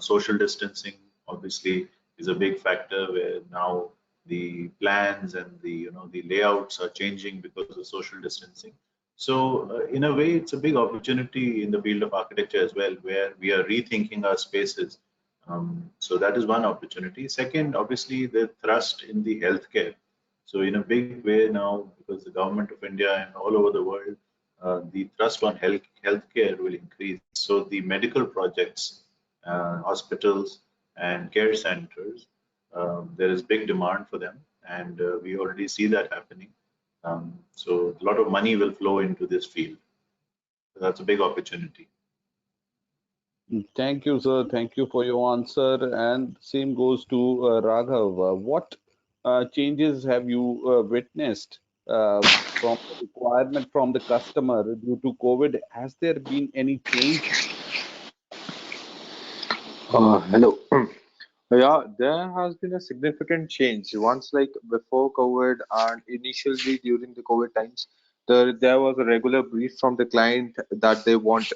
Social distancing obviously is a big factor, where now the plans and the layouts are changing because of social distancing. So in a way, it's a big opportunity in the field of architecture as well, where we are rethinking our spaces. So that is one opportunity. Second, obviously, the thrust in the healthcare. So in a big way now, because the government of India and all over the world, the thrust on healthcare will increase. So the medical projects, hospitals and care centers, there is big demand for them, and we already see that happening. So a lot of money will flow into this field. So that's a big opportunity. Thank you, sir. Thank you for your answer. And same goes to Raghav. What changes have you witnessed from the requirement from the customer due to COVID? Has there been any change? Hello. Yeah, there has been a significant change. Once, like before COVID and initially during the COVID times, there was a regular brief from the client that they want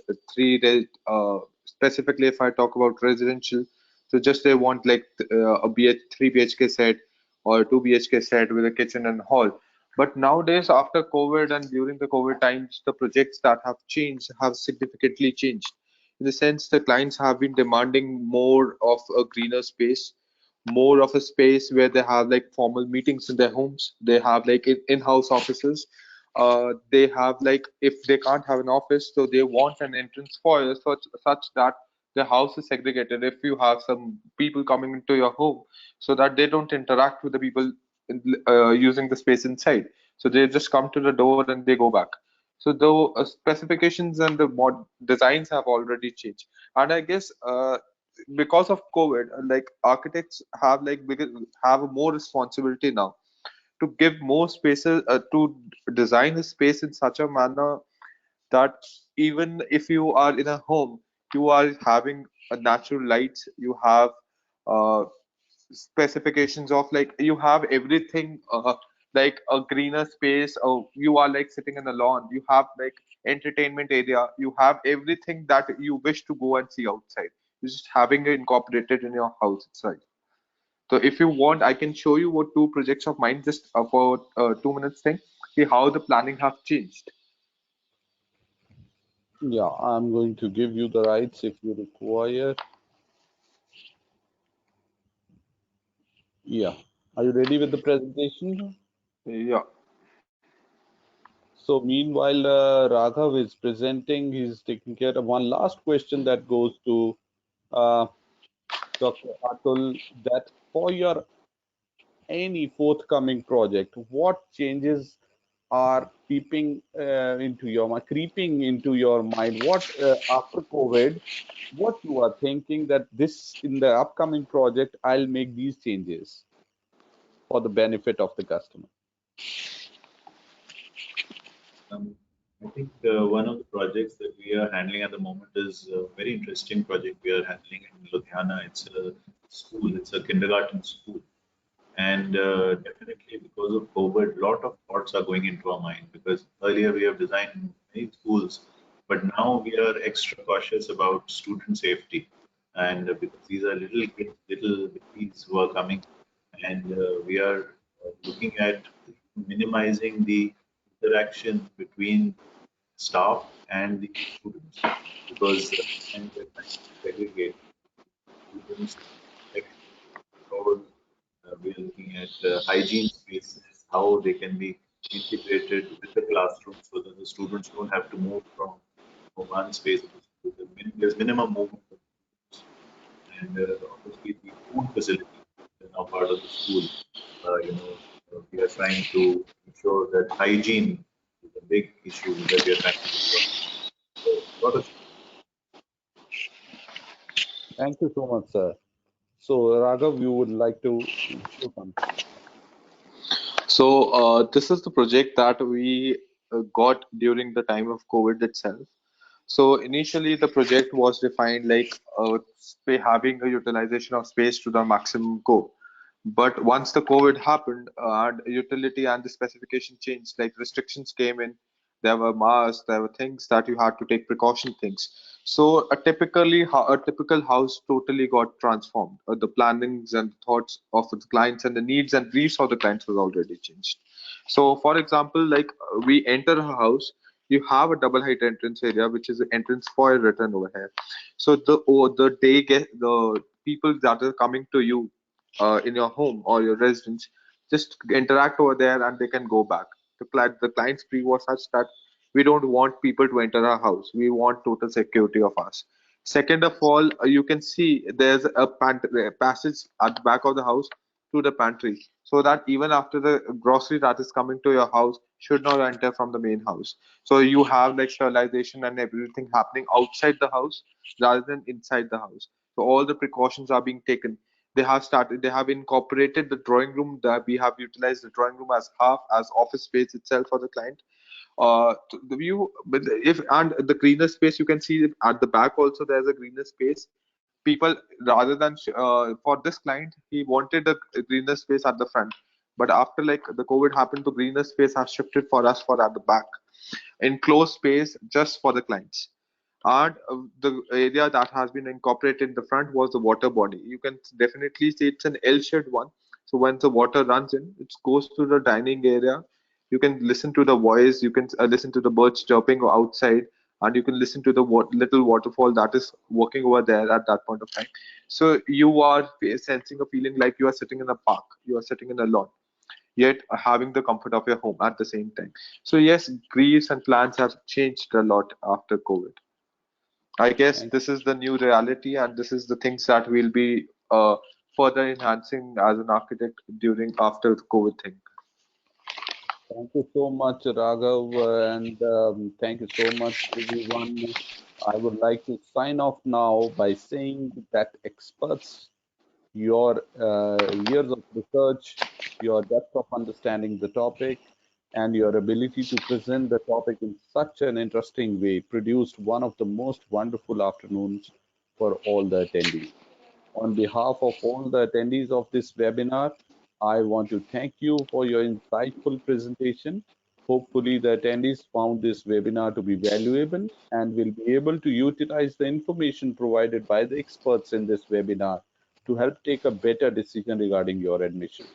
specifically if I talk about residential, so just they want like a 3 BHK set or a 2 BHK set with a kitchen and hall. But nowadays, after COVID and during the COVID times, the projects that have changed have significantly changed in the sense the clients have been demanding more of a greener space, more of a space where they have like formal meetings in their homes. They have like in-house offices. They have like if they can't have an office, so they want an entrance foyer such that the house is segregated. If you have some people coming into your home, so that they don't interact with the people using the space inside, so they just come to the door and they go back. So the specifications and the designs have already changed, and I guess because of COVID, like architects have have more responsibility now to give more spaces to design a space in such a manner that even if you are in a home, you are having a natural lights, you have uh, specifications of like you have everything like a greener space, or you are like sitting in a lawn, you have like entertainment area, you have everything that you wish to go and see outside. You're just having it incorporated in your house itself. So if you want, I can show you what two projects of mine just for 2 minutes thing, see how the planning have changed. Yeah, I'm going to give you the rights if you require. Yeah. Are you ready with the presentation? Yeah. So meanwhile, Raghav is presenting, he's taking care of one last question that goes to uh, Dr. Atul, that for your any forthcoming project, what changes are creeping into your mind? What after COVID, what you are thinking that this in the upcoming project, I'll make these changes for the benefit of the customer. I think one of the projects that we are handling at the moment is a very interesting project we are handling in Ludhiana. It's a school, it's a kindergarten school. And definitely because of COVID, a lot of thoughts are going into our mind because earlier we have designed many schools, but now we are extra cautious about student safety. And because these are little kids, little babies who are coming, and we are looking at minimizing the interaction between staff and the students because and we're trying to segregate students control. We are looking at hygiene spaces, how they can be integrated with the classroom so that the students don't have to move from one space to the school. There's minimum movement of students. And obviously the food facility is now part of the school. We are trying to ensure that hygiene is a big issue that we are trying to ensure. So, a lot of Thank you so much, sir. So, Raghav, you would like to show something. So this is the project that we got during the time of COVID itself. So initially, the project was defined like having a utilization of space to the maximum go. But once the COVID happened and utility and the specification changed, like restrictions came in, there were masks, there were things that you had to take precaution things. So a typical house totally got transformed. The plannings and thoughts of the clients and the needs and briefs of the clients was already changed. So for example, like we enter a house, you have a double height entrance area, which is the entrance foyer written over here. So the people that are coming to you in your home or your residence just interact over there and they can go back. The client's brief was such that we don't want people to enter our house. We want total security of us. Second of all, you can see there's a passage at the back of the house to the pantry, so that even after the grocery that is coming to your house should not enter from the main house. So you have like sterilization and everything happening outside the house rather than inside the house. So all the precautions are being taken. They have incorporated the drawing room, that we have utilized the drawing room as half as office space itself for the client. The view, but if and the greener space, you can see at the back also there's a greener space. People, rather than for this client, he wanted a greener space at the front, but after like the COVID happened, the greener space has shifted for us for at the back, enclosed space just for the clients. And the area that has been incorporated in the front was the water body. You can definitely see it's an L-shaped one. So when the water runs in, it goes to the dining area. You can listen to the voice. You can listen to the birds chirping outside, and you can listen to the little waterfall that is working over there at that point of time. So you are sensing a feeling like you are sitting in a park. You are sitting in a lawn, yet having the comfort of your home at the same time. So yes, briefs and plans have changed a lot after COVID. I guess Thank, this is the new reality, and this is the things that we'll be further enhancing as an architect during after the COVID thing. thank you so much, Raghav, and thank you so much, everyone. I would like to sign off now by saying that experts, your years of research, your depth of understanding the topic, and your ability to present the topic in such an interesting way produced one of the most wonderful afternoons for all the attendees. On behalf of all the attendees of this webinar, I want to thank you for your insightful presentation. Hopefully, the attendees found this webinar to be valuable and will be able to utilize the information provided by the experts in this webinar to help take a better decision regarding your admission.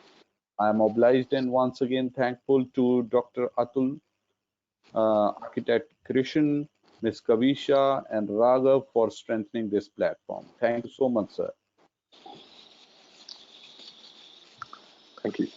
I am obliged and once again thankful to Dr. Atul, Architect Krishan, Ms. Kavisha, and Raghav for strengthening this platform. Thank you so much, sir. Thank you.